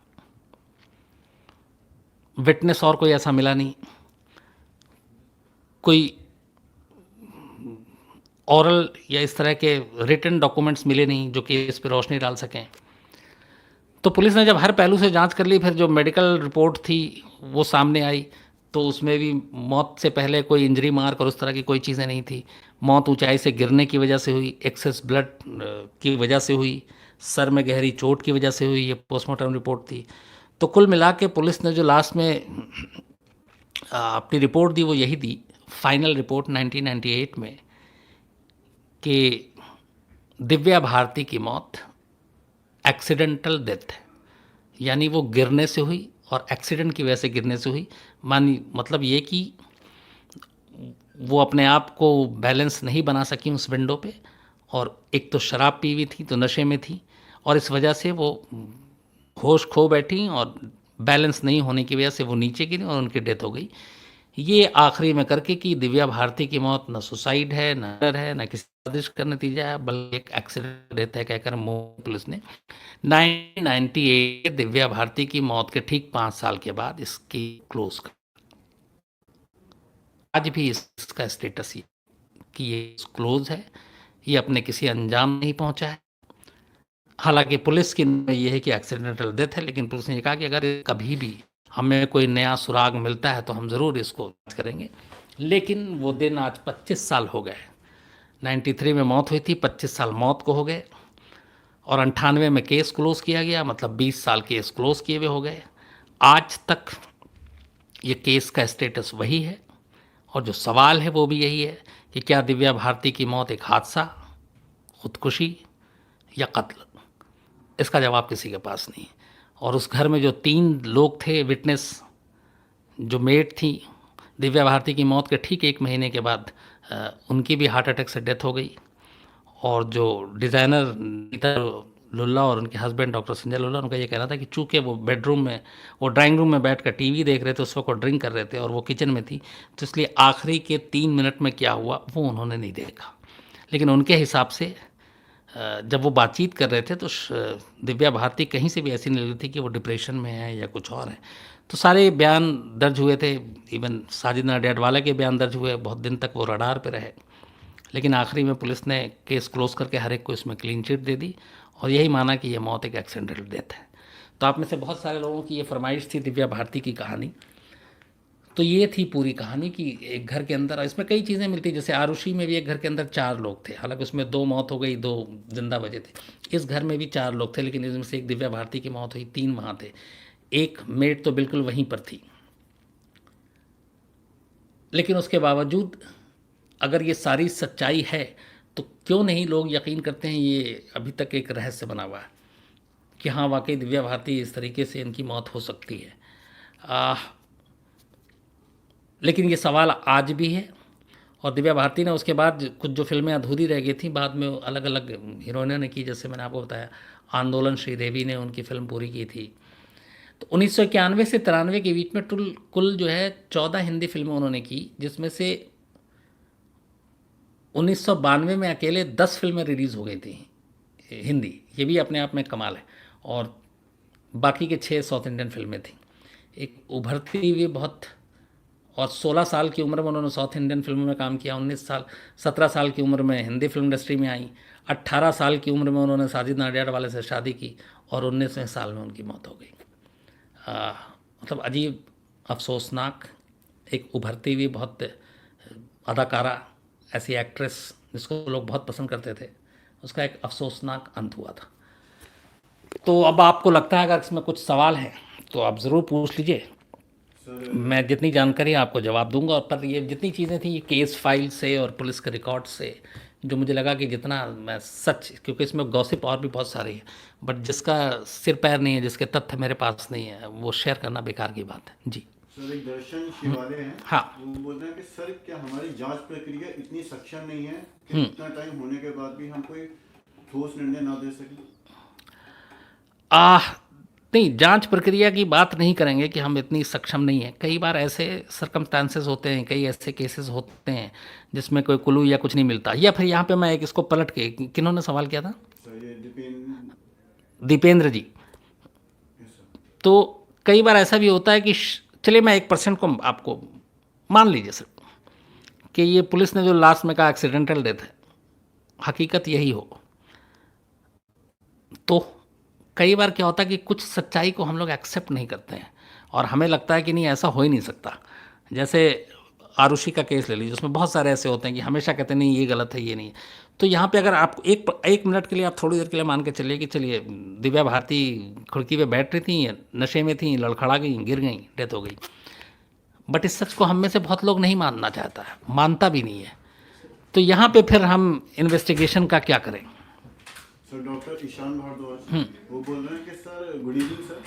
विटनेस और कोई ऐसा मिला नहीं, कोई ऑरल या इस तरह के रिटन डॉक्यूमेंट्स मिले नहीं जो केस पे रोशनी डाल सकें। तो पुलिस ने जब हर पहलू से जांच कर ली, फिर जो मेडिकल रिपोर्ट थी वो सामने आई, तो उसमें भी मौत से पहले कोई इंजरी मार्क और उस तरह की कोई चीज़ें नहीं थी। मौत ऊंचाई से गिरने की वजह से हुई, एक्सेस ब्लड की वजह से हुई, सर में गहरी चोट की वजह से हुई, ये पोस्टमार्टम रिपोर्ट थी। तो कुल मिला के पुलिस ने जो लास्ट में अपनी रिपोर्ट दी वो यही दी, फाइनल रिपोर्ट 1998 में, कि दिव्या भारती की मौत एक्सीडेंटल डेथ है, यानी वो गिरने से हुई और एक्सीडेंट की वजह से गिरने से हुई। मानी मतलब ये कि वो अपने आप को बैलेंस नहीं बना सकी उस विंडो पे, और एक तो शराब पी हुई थी, तो नशे में थी, और इस वजह से वो होश खो बैठी और बैलेंस नहीं होने की वजह से वो नीचे गिरी और उनकी डेथ हो गई। ये आखिरी में करके कि दिव्या भारती की मौत न सुसाइड है, न मर्डर है, न किसी साजिश का नतीजा है, बल्कि एक एक्सीडेंट डेथ है कहकर पुलिस ने 1998 दिव्या भारती की मौत के ठीक 5 साल के बाद इसकी क्लोज कर। आज भी इसका स्टेटस ये कि ये क्लोज है, ये अपने किसी अंजाम नहीं पहुंचा है। हालांकि पुलिस की ये है कि एक्सीडेंटल डेथ है, लेकिन पुलिस ने ये कहा कि अगर कभी भी हमें कोई नया सुराग मिलता है तो हम ज़रूर इसको करेंगे। लेकिन वो दिन आज 25 साल हो गए। 93 में मौत हुई थी, 25 साल मौत को हो गए, और 98 में केस क्लोज़ किया गया, मतलब 20 साल केस क्लोज़ किए हुए हो गए। आज तक ये केस का स्टेटस वही है, और जो सवाल है वो भी यही है कि क्या दिव्या भारती की मौत एक हादसा, खुदकुशी या कत्ल? इसका जवाब किसी के पास नहीं। और उस घर में जो 3 लोग थे विटनेस, जो मेड थी, दिव्या भारती की मौत के ठीक 1 महीने के बाद उनकी भी हार्ट अटैक से डेथ हो गई। और जो डिज़ाइनर नीता लुल्ला और उनके हस्बैंड डॉक्टर संजय लुल्ला, उनका ये कहना था कि चूँकि वो बेडरूम में, वो ड्राइंग रूम में बैठ कर टीवी देख रहे थे, उस वक्त वो ड्रिंक कर रहे थे और वो किचन में थी, तो इसलिए आखिरी के 3 मिनट में क्या हुआ वो उन्होंने नहीं देखा। लेकिन उनके हिसाब से जब वो बातचीत कर रहे थे तो दिव्या भारती कहीं से भी ऐसी नहीं लगी थी कि वो डिप्रेशन में है या कुछ और है। तो सारे बयान दर्ज हुए थे, इवन साजिद नडियाडवाला के बयान दर्ज हुए, बहुत दिन तक वो रडार पे रहे, लेकिन आखिरी में पुलिस ने केस क्लोज करके हर एक को इसमें क्लीन चिट दे दी और यही माना कि यह मौत एक एक्सीडेंटल डेथ है। तो आप में से बहुत सारे लोगों की ये फरमाइश थी दिव्या भारती की कहानी। तो ये थी पूरी कहानी कि एक घर के अंदर, इसमें कई चीज़ें मिलती, जैसे आरुषि में भी एक घर के अंदर 4 लोग थे, हालांकि उसमें 2 मौत हो गई, 2 जिंदा बचे थे। इस घर में भी 4 लोग थे, लेकिन इसमें से एक दिव्या भारती की मौत हुई, 3 वहाँ थे, एक मेड तो बिल्कुल वहीं पर थी। लेकिन उसके बावजूद अगर ये सारी सच्चाई है तो क्यों नहीं लोग यकीन करते हैं, ये अभी तक एक रहस्य बना हुआ है कि हाँ वाकई दिव्या भारती इस तरीके से इनकी मौत हो सकती है। लेकिन ये सवाल आज भी है। और दिव्या भारती ने उसके बाद कुछ जो फिल्में अधूरी रह गई थी बाद में अलग अलग हीरोइनों ने की, जैसे मैंने आपको बताया आंदोलन श्रीदेवी ने उनकी फिल्म पूरी की थी। तो 1991 से 93 के बीच में कुल जो है 14 हिंदी फिल्में उन्होंने की, जिसमें से 1992 में अकेले 10 फिल्में रिलीज़ हो गई थी हिंदी, ये भी अपने आप में कमाल है। और बाकी के 6 साउथ इंडियन फिल्में थी। एक उभरती हुई बहुत, और 16 साल की उम्र में उन्होंने साउथ इंडियन फिल्मों में काम किया, 17 साल की उम्र में हिंदी फिल्म इंडस्ट्री में आई, 18 साल की उम्र में उन्होंने साजिद नाडियाडवाले से शादी की और 19वें साल में उनकी मौत हो गई। मतलब अजीब, अफसोसनाक, एक उभरती हुई बहुत अदाकारा, ऐसी एक्ट्रेस जिसको लोग बहुत पसंद करते थे, उसका एक अफसोसनाक अंत हुआ था। तो अब आपको लगता है अगर इसमें कुछ सवाल है तो आप ज़रूर पूछ लीजिए, मैं जितनी जानकारी आपको जवाब दूंगा। और पर ये जितनी चीज़ें थी ये केस फाइल से और पुलिस के रिकॉर्ड से, जो मुझे लगा कि जितना मैं सच, क्योंकि इसमें गॉसिप और भी बहुत सारी है, बट जिसका सिर पैर नहीं है, जिसके तथ्य मेरे पास नहीं है, वो शेयर करना बेकार की बात है। जी सर, एक दर्शन शिवाले हैं, हाँ, वो बोलते हैं कि सर क्या हमारी जांच प्रक्रिया इतनी सक्षम नहीं है कि इतना टाइम होने के बाद भी हम कोई ठोस निर्णय ना दे सकें? नहीं, जांच प्रक्रिया की बात नहीं करेंगे कि हम इतनी सक्षम नहीं है। कई बार ऐसे सर्कमस्टांसेस होते हैं, कई ऐसे केसेस होते हैं जिसमें कोई क्लू या कुछ नहीं मिलता। या फिर यहाँ पे मैं एक इसको पलट के, किन्होंने सवाल किया था? सर ये दीपेंद्र जी। yes, sir. तो कई बार ऐसा भी होता है कि चलिए मैं 1% को आपको मान लीजिए सर कि ये पुलिस ने जो लास्ट में कहा एक्सीडेंटल डेथ है, हकीकत यही हो। तो कई बार क्या होता है कि कुछ सच्चाई को हम लोग एक्सेप्ट नहीं करते हैं और हमें लगता है कि नहीं ऐसा हो ही नहीं सकता। जैसे आरुषि का केस ले लीजिए, उसमें बहुत सारे ऐसे होते हैं कि हमेशा कहते हैं नहीं ये गलत है, ये नहीं है। तो यहाँ पे अगर आप एक मिनट के लिए, आप थोड़ी देर के लिए मान के चलिए कि चलिए दिव्या भारती खिड़की पे बैठ रही थी, नशे में थी, लड़खड़ा गई, गिर गई, डेथ हो गई। बट इस सच को हम में से बहुत लोग नहीं मानना चाहता है, मानता भी नहीं है। तो यहाँ पे फिर हम इन्वेस्टिगेशन का क्या करें? सर डॉक्टर ईशान भारद्वाज वो बोल रहे हैं कि सर गुड इवनिंग सर,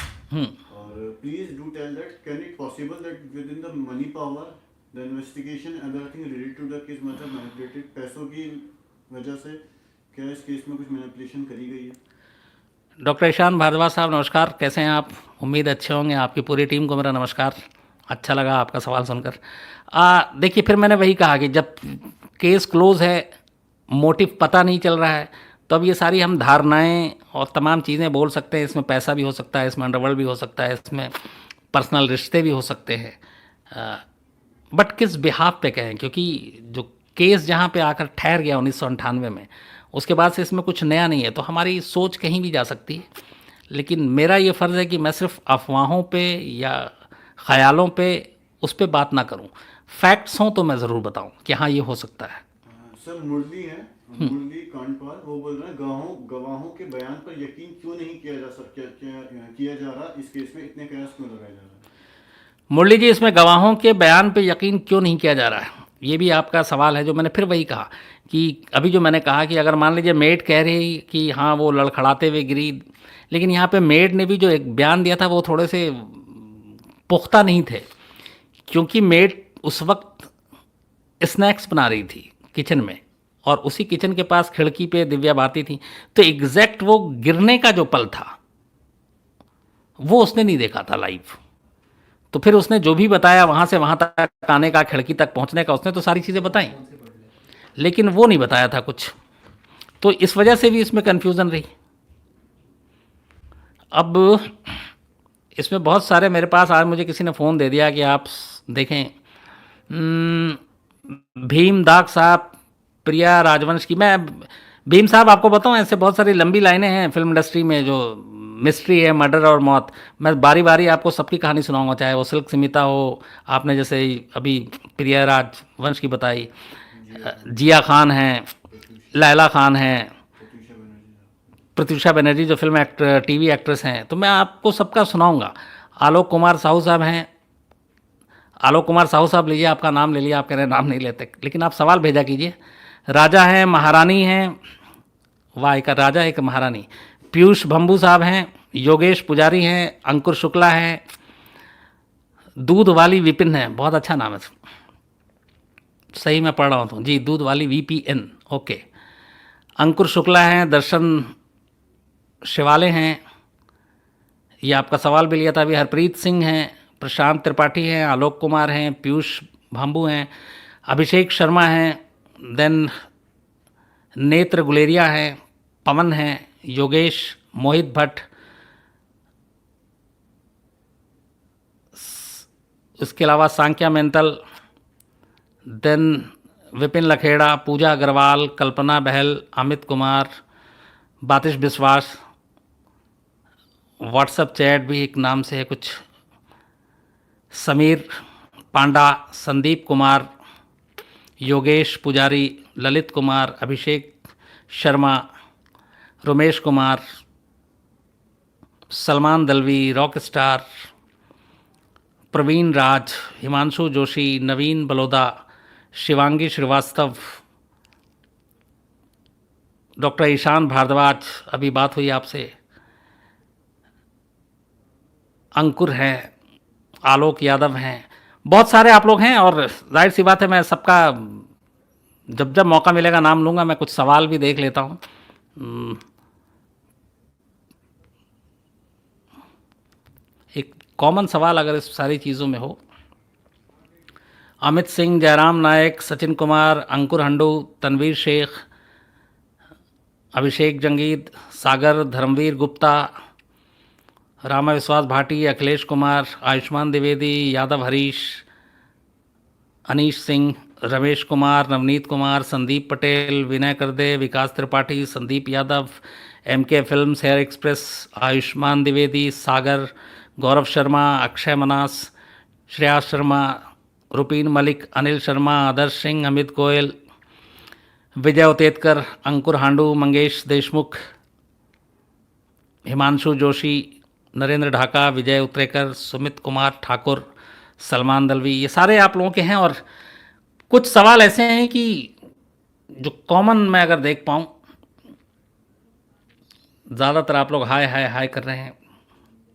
और please do tell that can it possible that within the money power the investigation everything related to the case, मतलब मैनिपुलेटेड पैसों की वजह से क्या इस केस में कुछ मैनिपुलेशन करी गई है? डॉक्टर ईशान भारद्वाज साहब नमस्कार, कैसे हैं आप? उम्मीद अच्छे होंगे। आपकी पूरी टीम को मेरा नमस्कार। अच्छा लगा आपका सवाल सुनकर। देखिए, फिर मैंने वही कहा कि जब केस क्लोज है, मोटिव पता नहीं चल रहा है, तो अब ये सारी हम धारणाएं और तमाम चीज़ें बोल सकते हैं। इसमें पैसा भी हो सकता है, इसमें अंडरवर्ल्ड भी हो सकता है, इसमें पर्सनल रिश्ते भी हो सकते हैं। बट किस बिहाफ पे कहें, क्योंकि जो केस जहाँ पे आकर ठहर गया 1998 में, उसके बाद से इसमें कुछ नया नहीं है। तो हमारी सोच कहीं भी जा सकती है, लेकिन मेरा ये फ़र्ज़ है कि मैं सिर्फ अफवाहों पे या ख़यालों पे उस पे बात ना करूं। फैक्ट्स हों तो मैं ज़रूर बताऊं कि हाँ ये हो सकता है। सर मुरली है, मुरली कांडपाल, वो बोल रहे हैं गवाहों के बयान पर यकीन क्यों नहीं किया जा सकता, किया जा रहा इस केस में, इतने कयास क्यों लगाए जा रहे हैं? मुरली जी, इसमें गवाहों के बयान पे यकीन क्यों नहीं किया जा रहा है, ये भी आपका सवाल है। जो मैंने फिर वही कहा कि अभी जो मैंने कहा कि अगर मान लीजिए मेड कह रही कि हाँ वो लड़खड़ाते हुए गिरी, लेकिन यहाँ पे मेड ने भी जो एक बयान दिया था वो थोड़े से पुख्ता नहीं थे, क्योंकि मेड उस वक्त स्नैक्स बना रही थी किचन में, और उसी किचन के पास खिड़की पे दिव्या भारती थी। तो एग्जैक्ट वो गिरने का जो पल था वो उसने नहीं देखा था लाइव। तो फिर उसने जो भी बताया वहाँ से वहाँ तक आने का, खिड़की तक पहुँचने का, उसने तो सारी चीज़ें बताई, लेकिन वो नहीं बताया था कुछ। तो इस वजह से भी इसमें कन्फ्यूज़न रही। अब इसमें बहुत सारे, मेरे पास आज मुझे किसी ने फ़ोन दे दिया कि आप देखें भीम दाग साहब, प्रिया राजवंश की। मैं भीम साहब आपको बताऊं, ऐसे बहुत सारी लंबी लाइनें हैं फिल्म इंडस्ट्री में, जो मिस्ट्री है, मर्डर और मौत। मैं बारी बारी आपको सबकी कहानी सुनाऊंगा, चाहे वो सिल्क स्मिता हो, आपने जैसे अभी प्रिया राजवंश की बताई, जिया खान हैं, लैला खान हैं, प्रत्यूषा बनर्जी जो फिल्म एक्टर टीवी एक्ट्रेस हैं, तो मैं आपको सबका सुनाऊंगा। आलोक कुमार साहू साहब हैं, आलोक कुमार साहू साहब लीजिए, आपका नाम ले लिया, आप कह रहे हैं नाम नहीं लेते, लेकिन आप सवाल भेजा कीजिए। राजा हैं, महारानी हैं, वाह, एक राजा एक महारानी। पीयूष भंबू साहब हैं, योगेश पुजारी हैं, अंकुर शुक्ला हैं, दूध वाली विपिन है, बहुत अच्छा नाम है, सही मैं पढ़ रहा हूँ तो जी, दूध वाली VPN, ओके। अंकुर शुक्ला हैं, दर्शन शिवाले हैं, ये आपका सवाल भी लिया था अभी। हरप्रीत सिंह हैं, प्रशांत त्रिपाठी हैं, आलोक कुमार हैं, पीयूष भाम्बू हैं, अभिषेक शर्मा हैं, देन नेत्र गुलेरिया हैं, पवन हैं, योगेश, मोहित भट्ट, इसके अलावा सांख्या मेंतल, देन विपिन लखेड़ा, पूजा अग्रवाल, कल्पना बहल, अमित कुमार, बातिश विश्वास, व्हाट्सएप चैट भी एक नाम से है कुछ, समीर पांडा, संदीप कुमार, योगेश पुजारी, ललित कुमार, अभिषेक शर्मा, रमेश कुमार, सलमान दलवी, रॉक स्टार, प्रवीण राज, हिमांशु जोशी, नवीन बलोदा, शिवांगी श्रीवास्तव, डॉक्टर ईशान भारद्वाज, अभी बात हुई आपसे, अंकुर हैं, आलोक यादव हैं, बहुत सारे आप लोग हैं। और जाहिर सी बात है, मैं सबका जब जब मौका मिलेगा नाम लूँगा। मैं कुछ सवाल भी देख लेता हूँ। एक कॉमन सवाल अगर इस सारी चीज़ों में हो, अमित सिंह, जयराम नायक, सचिन कुमार, अंकुर हंडू, तनवीर शेख, अभिषेक जंगीद, सागर, धर्मवीर गुप्ता, रामा विश्वास Bhati, Akhilesh Kumar, Ayushman Dwivedi, Yadav Harish, Anish Singh, Ramesh Kumar, Navneet Kumar, Sandeep Patel, Vinay Karde, Vikas Tripathi, Sandeep Yadav, MK films, Hair Express, Ayushman Dwivedi, Sagar, Gaurav Sharma, Akshay Manas, Shreyas Sharma, Rupin Malik, Anil Sharma, Adarsh Singh, Amit Goyal, Vijay Utetkar, Ankur Handu, Mangesh Deshmukh, Himanshu Joshi, Narendra Dhaka, Vijay Utrekar, Sumit Kumar Thakur, Salman Dalvi, ये सारे आप लोगों के हैं। और कुछ सवाल ऐसे हैं कि जो कॉमन मैं अगर देख पाऊँ, ज़्यादातर आप लोग हाय हाय हाय कर रहे हैं,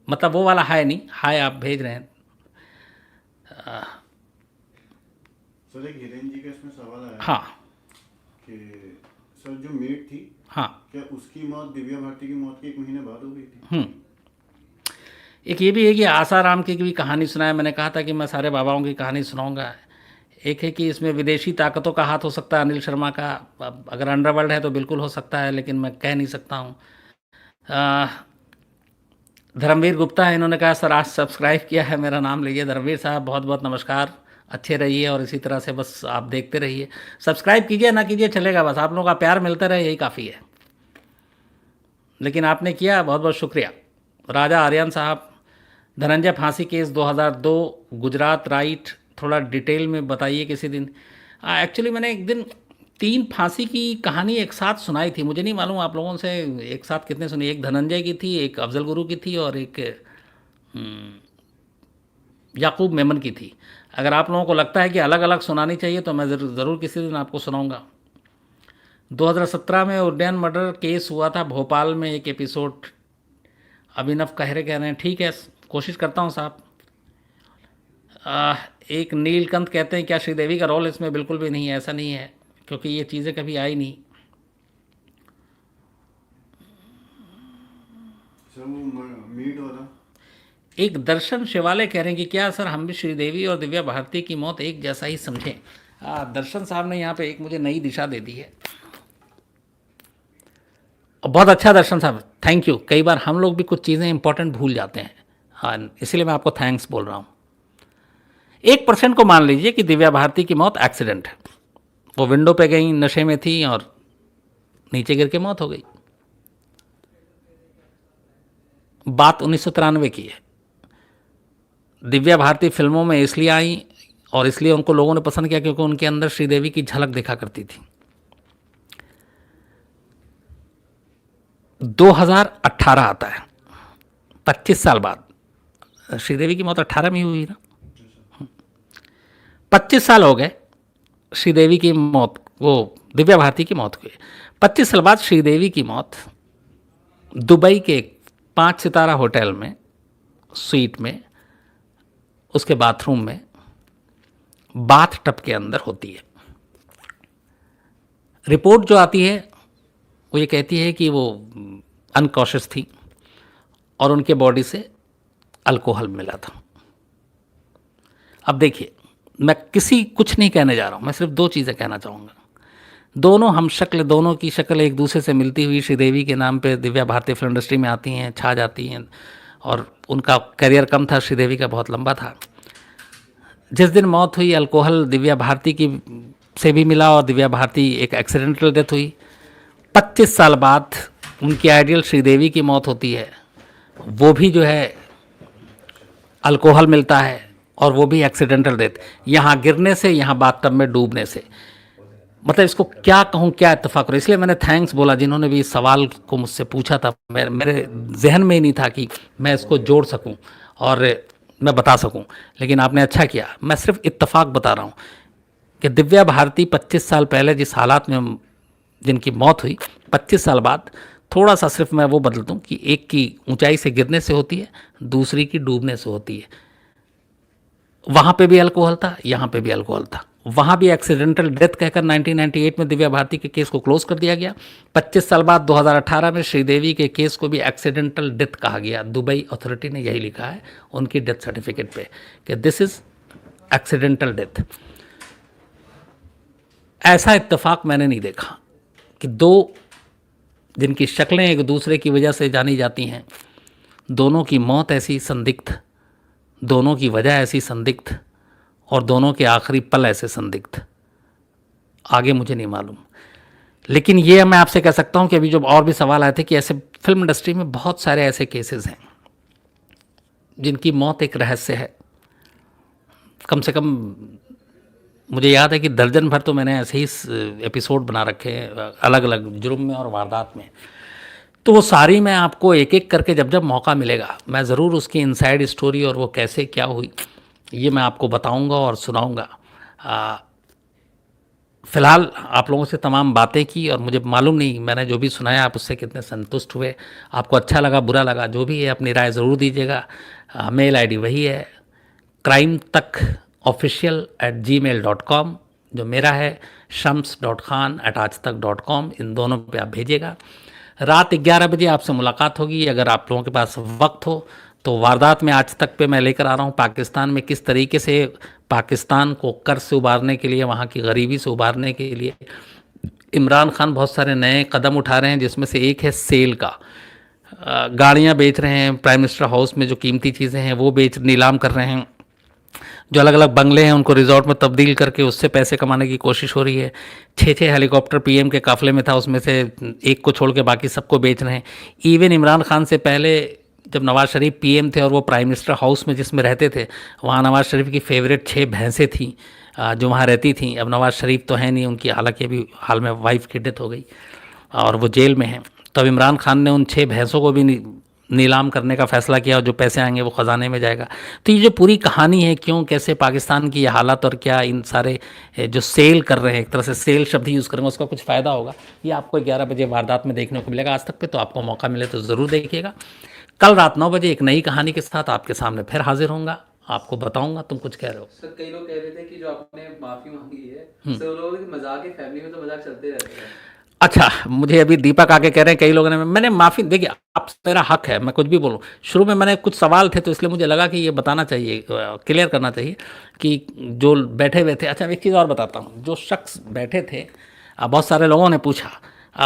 मतलब वो वाला हाय नहीं, हाय आप भेज रहे हैं। सर एक हिरेन जी का इसमें सवाल आया हाँ कि सर जो मेट थी, हाँ, क्या उसकी मौत दिव्या भारती की मौत के 1 महीने बाद हो गई थी? एक ये भी है कि आसाराम की भी कहानी सुनाए। मैंने कहा था कि मैं सारे बाबाओं की कहानी सुनाऊंगा। एक है कि इसमें विदेशी ताकतों का हाथ हो सकता है अनिल शर्मा का, अब अगर अंडरवर्ल्ड है तो बिल्कुल हो सकता है, लेकिन मैं कह नहीं सकता हूँ। धर्मवीर गुप्ता है, इन्होंने कहा सर आज सब्सक्राइब किया है, मेरा नाम लीजिए। धर्मवीर साहब बहुत बहुत नमस्कार, अच्छे रहिए और इसी तरह से बस आप देखते रहिए। सब्सक्राइब कीजिए ना कीजिए चलेगा, बस आप लोगों का प्यार मिलता रहे यही काफ़ी है। लेकिन आपने किया, बहुत बहुत शुक्रिया। राजा आर्यन साहब, धनंजय फांसी केस 2002, गुजरात राइट, थोड़ा डिटेल में बताइए किसी दिन। एक्चुअली मैंने एक दिन 3 फांसी की कहानी एक साथ सुनाई थी, मुझे नहीं मालूम आप लोगों से एक साथ कितने सुनी। एक धनंजय की थी, एक अफजल गुरु की थी और एक याकूब मेमन की थी। अगर आप लोगों को लगता है कि अलग अलग सुनानी चाहिए तो मैं ज़रूर किसी दिन आपको सुनाऊंगा। 2017 में उड्डयन मर्डर केस हुआ था भोपाल में, एक एपिसोड। अभिनव कहरे कह रहे हैं ठीक है, कोशिश करता हूँ साहब। एक नीलकंठ कहते हैं क्या श्रीदेवी का रोल इसमें? बिल्कुल भी नहीं है, ऐसा नहीं है, क्योंकि ये चीज़ें कभी आई नहीं। सर वो मीट वाला एक दर्शन शिवालय कह रहे हैं कि क्या सर हम भी श्रीदेवी और दिव्या भारती की मौत एक जैसा ही समझें? दर्शन साहब ने यहाँ पे एक मुझे नई दिशा दे दी है, और बहुत अच्छा दर्शन साहब, थैंक यू। कई बार हम लोग भी कुछ चीज़ें इंपॉर्टेंट भूल जाते हैं, हाँ, इसीलिए मैं आपको थैंक्स बोल रहा हूँ। 1% को मान लीजिए कि दिव्या भारती की मौत एक्सीडेंट है, वो विंडो पे गई, नशे में थी और नीचे गिर के मौत हो गई। बात 1993 की है। दिव्या भारती फिल्मों में इसलिए आई और इसलिए उनको लोगों ने पसंद किया क्योंकि उनके अंदर श्रीदेवी की झलक दिखा करती थी। 2018 आता है, 25 साल बाद। श्रीदेवी की मौत 18 में ही हुई ना, 25 साल हो गए श्रीदेवी की मौत, वो दिव्या भारती की मौत हुई। 25 साल बाद श्रीदेवी की मौत दुबई के 5 सितारा होटल में, स्वीट में, उसके बाथरूम में, बाथ टब के अंदर होती है। रिपोर्ट जो आती है वो ये कहती है कि वो अनकॉशियस थी और उनके बॉडी से अल्कोहल मिला था। अब देखिए, मैं कुछ नहीं कहने जा रहा हूँ, मैं सिर्फ 2 चीज़ें कहना चाहूँगा। दोनों हम शक्ल, दोनों की शक्ल एक दूसरे से मिलती हुई श्रीदेवी के नाम पे दिव्या भारती फिल्म इंडस्ट्री में आती हैं, छा जाती हैं, और उनका करियर कम था, श्रीदेवी का बहुत लंबा था। जिस दिन मौत हुई, अल्कोहल दिव्या भारती की से भी मिला और दिव्या भारती एक एक्सीडेंटल डेथ हुई। 25 साल बाद उनकी आइडियल श्रीदेवी की मौत होती है, वो भी जो है अल्कोहल मिलता है और वो भी एक्सीडेंटल डेथ, यहाँ गिरने से, यहाँ बाथटब में डूबने से। मतलब इसको क्या कहूँ, क्या इत्तेफाक करूँ। इसलिए मैंने थैंक्स बोला जिन्होंने भी इस सवाल को मुझसे पूछा था। मेरे जहन में ही नहीं था कि मैं इसको जोड़ सकूँ और मैं बता सकूँ, लेकिन आपने अच्छा किया। मैं सिर्फ इत्तेफाक बता रहा हूँ कि दिव्या भारती 25 साल पहले जिस हालात में जिनकी मौत हुई, 25 साल बाद थोड़ा सा सिर्फ मैं वो बदल दूँ कि एक की ऊंचाई से गिरने से होती है, दूसरी की डूबने से होती है। वहाँ पे भी अल्कोहल था, यहाँ पे भी अल्कोहल था। वहाँ भी एक्सीडेंटल डेथ कहकर 1998 में दिव्या भारती के केस को क्लोज कर दिया गया। 25 साल बाद 2018 में श्रीदेवी के केस को भी एक्सीडेंटल डेथ कहा गया। दुबई अथॉरिटी ने यही लिखा है उनकी डेथ सर्टिफिकेट पे कि दिस इज एक्सीडेंटल डेथ। ऐसा इत्तेफाक मैंने नहीं देखा कि 2 जिनकी शक्लें एक दूसरे की वजह से जानी जाती हैं, दोनों की मौत ऐसी संदिग्ध, दोनों की वजह ऐसी संदिग्ध और दोनों के आखिरी पल ऐसे संदिग्ध। आगे मुझे नहीं मालूम। लेकिन ये मैं आपसे कह सकता हूँ कि अभी जो और भी सवाल आए थे कि ऐसे फिल्म इंडस्ट्री में बहुत सारे ऐसे केसेस हैं जिनकी मौत एक रहस्य है। कम से कम मुझे याद है कि दर्जन भर तो मैंने ऐसे ही एपिसोड बना रखे हैं अलग अलग जुर्म में और वारदात में। तो वो सारी मैं आपको एक एक करके जब जब मौका मिलेगा मैं ज़रूर उसकी इनसाइड स्टोरी और वो कैसे क्या हुई ये मैं आपको बताऊंगा और सुनाऊंगा। फ़िलहाल आप लोगों से तमाम बातें की और मुझे मालूम नहीं मैंने जो भी सुनाया आप उससे कितने संतुष्ट हुए, आपको अच्छा लगा बुरा लगा जो भी है अपनी राय ज़रूर दीजिएगा। मेल आईडी वही है crimetokofficial@gmail.com, जो मेरा है shams.khan@aajtak.com, इन दोनों पे आप भेजिएगा। रात 11 बजे आपसे मुलाकात होगी। अगर आप लोगों के पास वक्त हो तो वारदात में आज तक पे मैं लेकर आ रहा हूँ पाकिस्तान में किस तरीके से पाकिस्तान को कर्ज से उबारने के लिए, वहाँ की गरीबी से उबारने के लिए इमरान खान बहुत सारे नए कदम उठा रहे हैं, जिसमें से एक है सेल का। गाड़ियाँ बेच रहे हैं, प्राइम मिनिस्टर हाउस में जो कीमती चीज़ें हैं वो नीलाम कर रहे हैं, जो अलग अलग बंगले हैं उनको रिजॉर्ट में तब्दील करके उससे पैसे कमाने की कोशिश हो रही है। 6 हेलीकॉप्टर पीएम के काफ़िले में था, उसमें से एक को छोड़ के बाकी सबको बेच रहे हैं। इवन इमरान खान से पहले जब नवाज़ शरीफ पीएम थे और वो प्राइम मिनिस्टर हाउस में जिसमें रहते थे, वहाँ नवाज़ शरीफ की फेवरेट 6 भैंसें थीं जो वहाँ रहती थीं। अब नवाज़ शरीफ तो हैं नहीं, उनकी हालांकि अभी हाल में वाइफ की डेथ हो गई और वो जेल में हैं। तब इमरान खान ने उन 6 भैंसों को भी नीलाम करने का फैसला किया और जो पैसे आएंगे वो ख़जाने में जाएगा। तो ये जो पूरी कहानी है क्यों कैसे पाकिस्तान की ये हालत और क्या इन सारे जो सेल कर रहे हैं, एक तरह से सेल शब्द यूज़ करेंगे, उसका कुछ फ़ायदा होगा, ये आपको 11 बजे वारदात में देखने को मिलेगा आज तक पे। तो आपको मौका मिले तो ज़रूर देखिएगा। कल रात 9 बजे एक नई कहानी के साथ आपके सामने फिर हाजिर होऊंगा, आपको बताऊंगा। तुम कुछ कह रहे हो सर? कई लोग कह रहे थे कि जो आपने माफ़ी मांगी है सर, लोगों के मजाक है, फैमिली में तो मजाक चलते रहते हैं। अच्छा, मुझे अभी दीपक आके कह रहे हैं कई लोगों ने, मैंने माफ़ी, देखिए आप मेरा हक है मैं कुछ भी बोलूँ। शुरू में मैंने कुछ सवाल थे तो इसलिए मुझे लगा कि ये बताना चाहिए, क्लियर करना चाहिए कि जो बैठे हुए थे। अच्छा, एक चीज़ और बताता हूँ, जो शख्स बैठे थे बहुत सारे लोगों ने पूछा,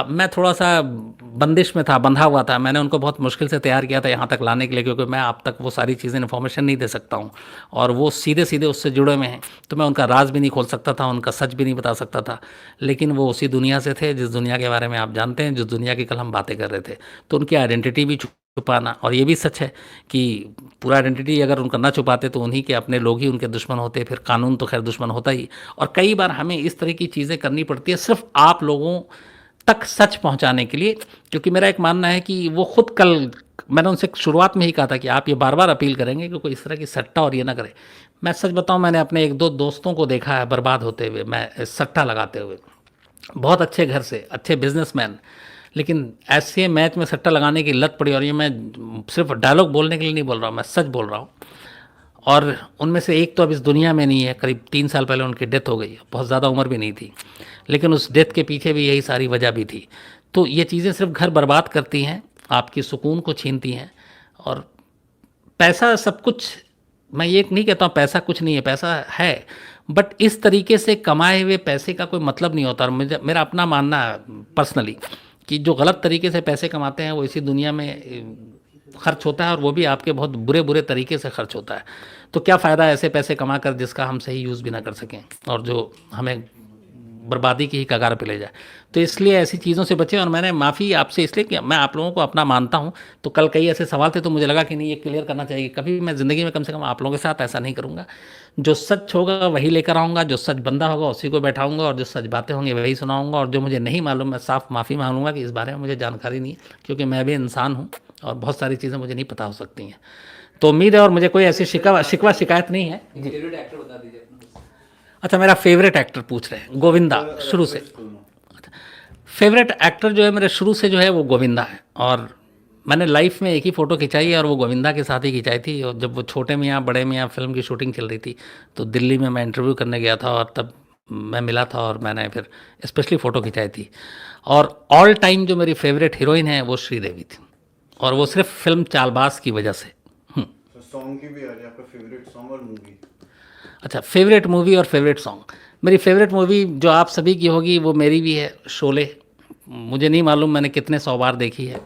मैं थोड़ा सा बंदिश में था, बंधा हुआ था, मैंने उनको बहुत मुश्किल से तैयार किया था यहाँ तक लाने के लिए, क्योंकि मैं आप तक वो सारी चीज़ें इन्फॉर्मेशन नहीं दे सकता हूँ और वो सीधे सीधे उससे जुड़े हुए हैं, तो मैं उनका राज भी नहीं खोल सकता था, उनका सच भी नहीं बता सकता था। लेकिन वो उसी दुनिया से थे जिस दुनिया के बारे में आप जानते हैं, जिस दुनिया की कल हम बातें कर रहे थे। तो उनकी आइडेंटिटी भी छुपाना, और ये भी सच है कि पूरा आइडेंटिटी अगर उनका ना छुपाते तो उन्हीं के अपने लोग ही उनके दुश्मन होते, फिर कानून तो खैर दुश्मन होता ही। और कई बार हमें इस तरह की चीज़ें करनी पड़ती है सिर्फ आप लोगों तक सच पहुंचाने के लिए, क्योंकि मेरा एक मानना है कि वो खुद, कल मैंने उनसे शुरुआत में ही कहा था कि आप ये बार बार अपील करेंगे कि कोई इस तरह की सट्टा और ये ना करे। मैं सच बताऊं, मैंने अपने 1-2 दोस्तों को देखा है बर्बाद होते हुए, मैं सट्टा लगाते हुए, बहुत अच्छे घर से, अच्छे बिजनेसमैन, लेकिन ऐसे मैच में सट्टा लगाने की लत पड़ी। और ये मैं सिर्फ डायलॉग बोलने के लिए नहीं बोल रहा हूँ, मैं सच बोल रहा हूँ। और उनमें से एक तो अब इस दुनिया में नहीं है, करीब 3 साल पहले उनकी डेथ हो गई, बहुत ज़्यादा उम्र भी नहीं थी, लेकिन उस डेथ के पीछे भी यही सारी वजह भी थी। तो ये चीज़ें सिर्फ घर बर्बाद करती हैं, आपकी सुकून को छीनती हैं। और पैसा सब कुछ, मैं ये नहीं कहता हूँ पैसा कुछ नहीं है, पैसा है, बट इस तरीके से कमाए हुए पैसे का कोई मतलब नहीं होता। और मेरा अपना मानना है पर्सनली कि जो गलत तरीके से पैसे कमाते हैं वो इसी दुनिया में खर्च होता है, और वो भी आपके बहुत बुरे बुरे तरीके से खर्च होता है। तो क्या फ़ायदा ऐसे पैसे कमा कर जिसका हम सही यूज़ भी ना कर सकें और जो हमें बर्बादी की ही कगार पे ले जाए। तो इसलिए ऐसी चीज़ों से बचें। और मैंने माफ़ी आपसे इसलिए कि मैं आप लोगों को अपना मानता हूँ, तो कल कई ऐसे सवाल थे तो मुझे लगा कि नहीं, ये क्लियर करना चाहिए। कभी मैं ज़िंदगी में कम से कम आप लोगों के साथ ऐसा नहीं करूँगा। जो सच होगा वही लेकर आऊँगा, जो सच बंदा होगा उसी को बैठाऊँगा, और जो सच बातें होंगी वही सुनाऊँगा। और जो मुझे नहीं मालूम, मैं साफ़ माफ़ी मांगूंगा कि इस बारे में मुझे जानकारी नहीं है, क्योंकि मैं भी इंसान हूँ और बहुत सारी चीज़ें मुझे नहीं पता हो सकती हैं। तो उम्मीद है, और मुझे कोई ऐसी शिकायत नहीं है। फेवरेट एक्टर बता दीजिए अपना। अच्छा, मेरा फेवरेट एक्टर पूछ रहे हैं, गोविंदा शुरू से। फेवरेट एक्टर जो है मेरे शुरू से जो है वो गोविंदा है, और मैंने लाइफ में एक ही फ़ोटो खिंचाई है और वो गोविंदा के साथ ही खिंचाई थी। और जब वो छोटे मियाँ बड़े मियाँ फिल्म की शूटिंग चल रही थी तो दिल्ली में मैं इंटरव्यू करने गया था, और तब मैं मिला था और मैंने फिर स्पेशली फ़ोटो खिंचाई थी। और ऑल टाइम जो मेरी फेवरेट हीरोइन है वो श्रीदेवी थी, और वो सिर्फ फिल्म चालबाज की वजह से। सॉन्ग की भी आ रही है आपका फेवरेट सॉन्ग और मूवी? अच्छा, फेवरेट मूवी और फेवरेट सॉन्ग। मेरी फेवरेट मूवी जो आप सभी की होगी वो मेरी भी है, शोले। मुझे नहीं मालूम मैंने कितने 100 बार देखी है।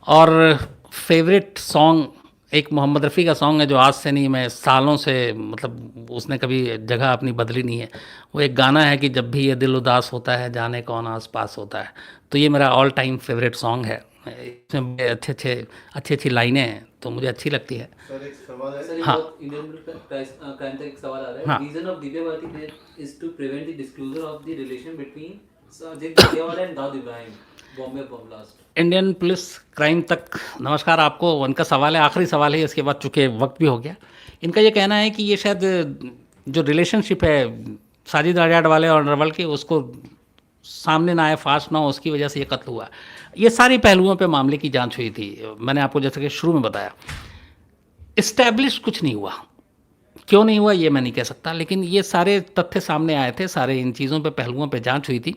और फेवरेट सॉन्ग एक मोहम्मद रफ़ी का सॉन्ग है जो आज से नहीं, मैं सालों से, मतलब उसने कभी जगह अपनी बदली नहीं है। वो एक गाना है कि जब भी ये दिल उदास होता है जाने कौन आस पास होता है। तो ये मेरा ऑल टाइम फेवरेट सॉन्ग है। इसमें बड़े अच्छी अच्छी लाइनें हैं तो मुझे अच्छी लगती है। सर एक सवाल है। सर ये हाँ। बहुत इंडियन क्राइम तक एक सवाल आ रहा है। हाँ। Reason of Divya Bharti death is to prevent the disclosure of the relation between Sajid Daniyawala and Dawood Ibrahim, Bombay bomb blast. Indian police crime तक, नमस्कार आपको। उनका सवाल है, आखिरी सवाल है, इसके बाद चूँकि वक्त भी हो गया। इनका ये कहना है कि ये शायद जो रिलेशनशिप है साजिद अडियाडवाले और नरवल की, उसको सामने ना आए, फास्ट ना हो, उसकी वजह से ये कत्ल हुआ। ये सारी पहलुओं पे मामले की जांच हुई थी। मैंने आपको जैसे कि शुरू में बताया, इस्टेब्लिश कुछ नहीं हुआ। क्यों नहीं हुआ ये मैं नहीं कह सकता, लेकिन ये सारे तथ्य सामने आए थे, सारे इन चीज़ों पे, पहलुओं पे जांच हुई थी।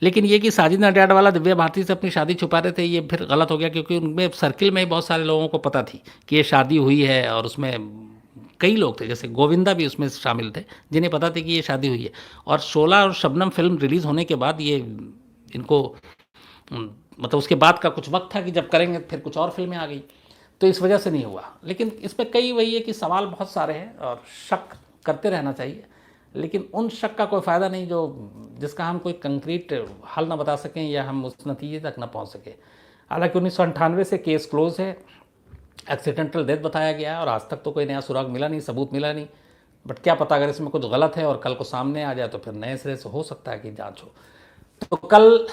लेकिन ये कि साजिद नडियाडवाला दिव्या भारती से अपनी शादी छुपा रहे थे, ये फिर गलत हो गया, क्योंकि उनमें सर्किल में ही बहुत सारे लोगों को पता थी कि ये शादी हुई है, और उसमें कई लोग थे, जैसे गोविंदा भी उसमें शामिल थे, जिन्हें पता थी कि ये शादी हुई है। और शोला और शबनम फिल्म रिलीज़ होने के बाद ये इनको मतलब उसके बाद का कुछ वक्त था कि जब करेंगे, फिर कुछ और फिल्में आ गई, तो इस वजह से नहीं हुआ। लेकिन इसमें कई वही है कि सवाल बहुत सारे हैं और शक करते रहना चाहिए, लेकिन उन शक का कोई फ़ायदा नहीं जो जिसका हम कोई कंक्रीट हल ना बता सकें या हम उस नतीजे तक ना पहुंच सकें। हालांकि 1998 से केस क्लोज है, एक्सीडेंटल डेथ बताया गया है और आज तक तो कोई नया सुराग मिला नहीं, सबूत मिला नहीं। बट क्या पता अगर इसमें कुछ गलत है और कल को सामने आ जाए तो फिर नए सिरे से हो सकता है कि जांच हो। तो कल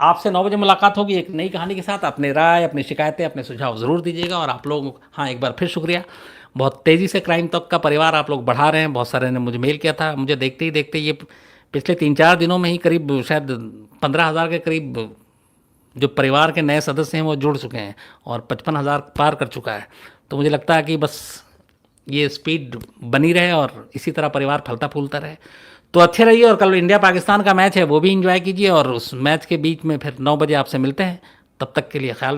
आपसे 9 बजे मुलाकात होगी एक नई कहानी के साथ। अपने राय, अपनी शिकायतें, अपने सुझाव ज़रूर दीजिएगा। और आप लोग, हाँ, एक बार फिर शुक्रिया, बहुत तेज़ी से क्राइम तक का परिवार आप लोग बढ़ा रहे हैं। बहुत सारे ने मुझे मेल किया था, मुझे देखते ही देखते ये पिछले 3-4 दिनों में ही करीब शायद 15,000 के करीब जो परिवार के नए सदस्य हैं वो जुड़ चुके हैं और 55,000 पार कर चुका है। तो मुझे लगता है कि बस ये स्पीड बनी रहे और इसी तरह परिवार फलता फूलता रहे। तो अच्छे रहिए, और कल इंडिया पाकिस्तान का मैच है वो भी एंजॉय कीजिए, और उस मैच के बीच में फिर 9 बजे आपसे मिलते हैं। तब तक के लिए ख्याल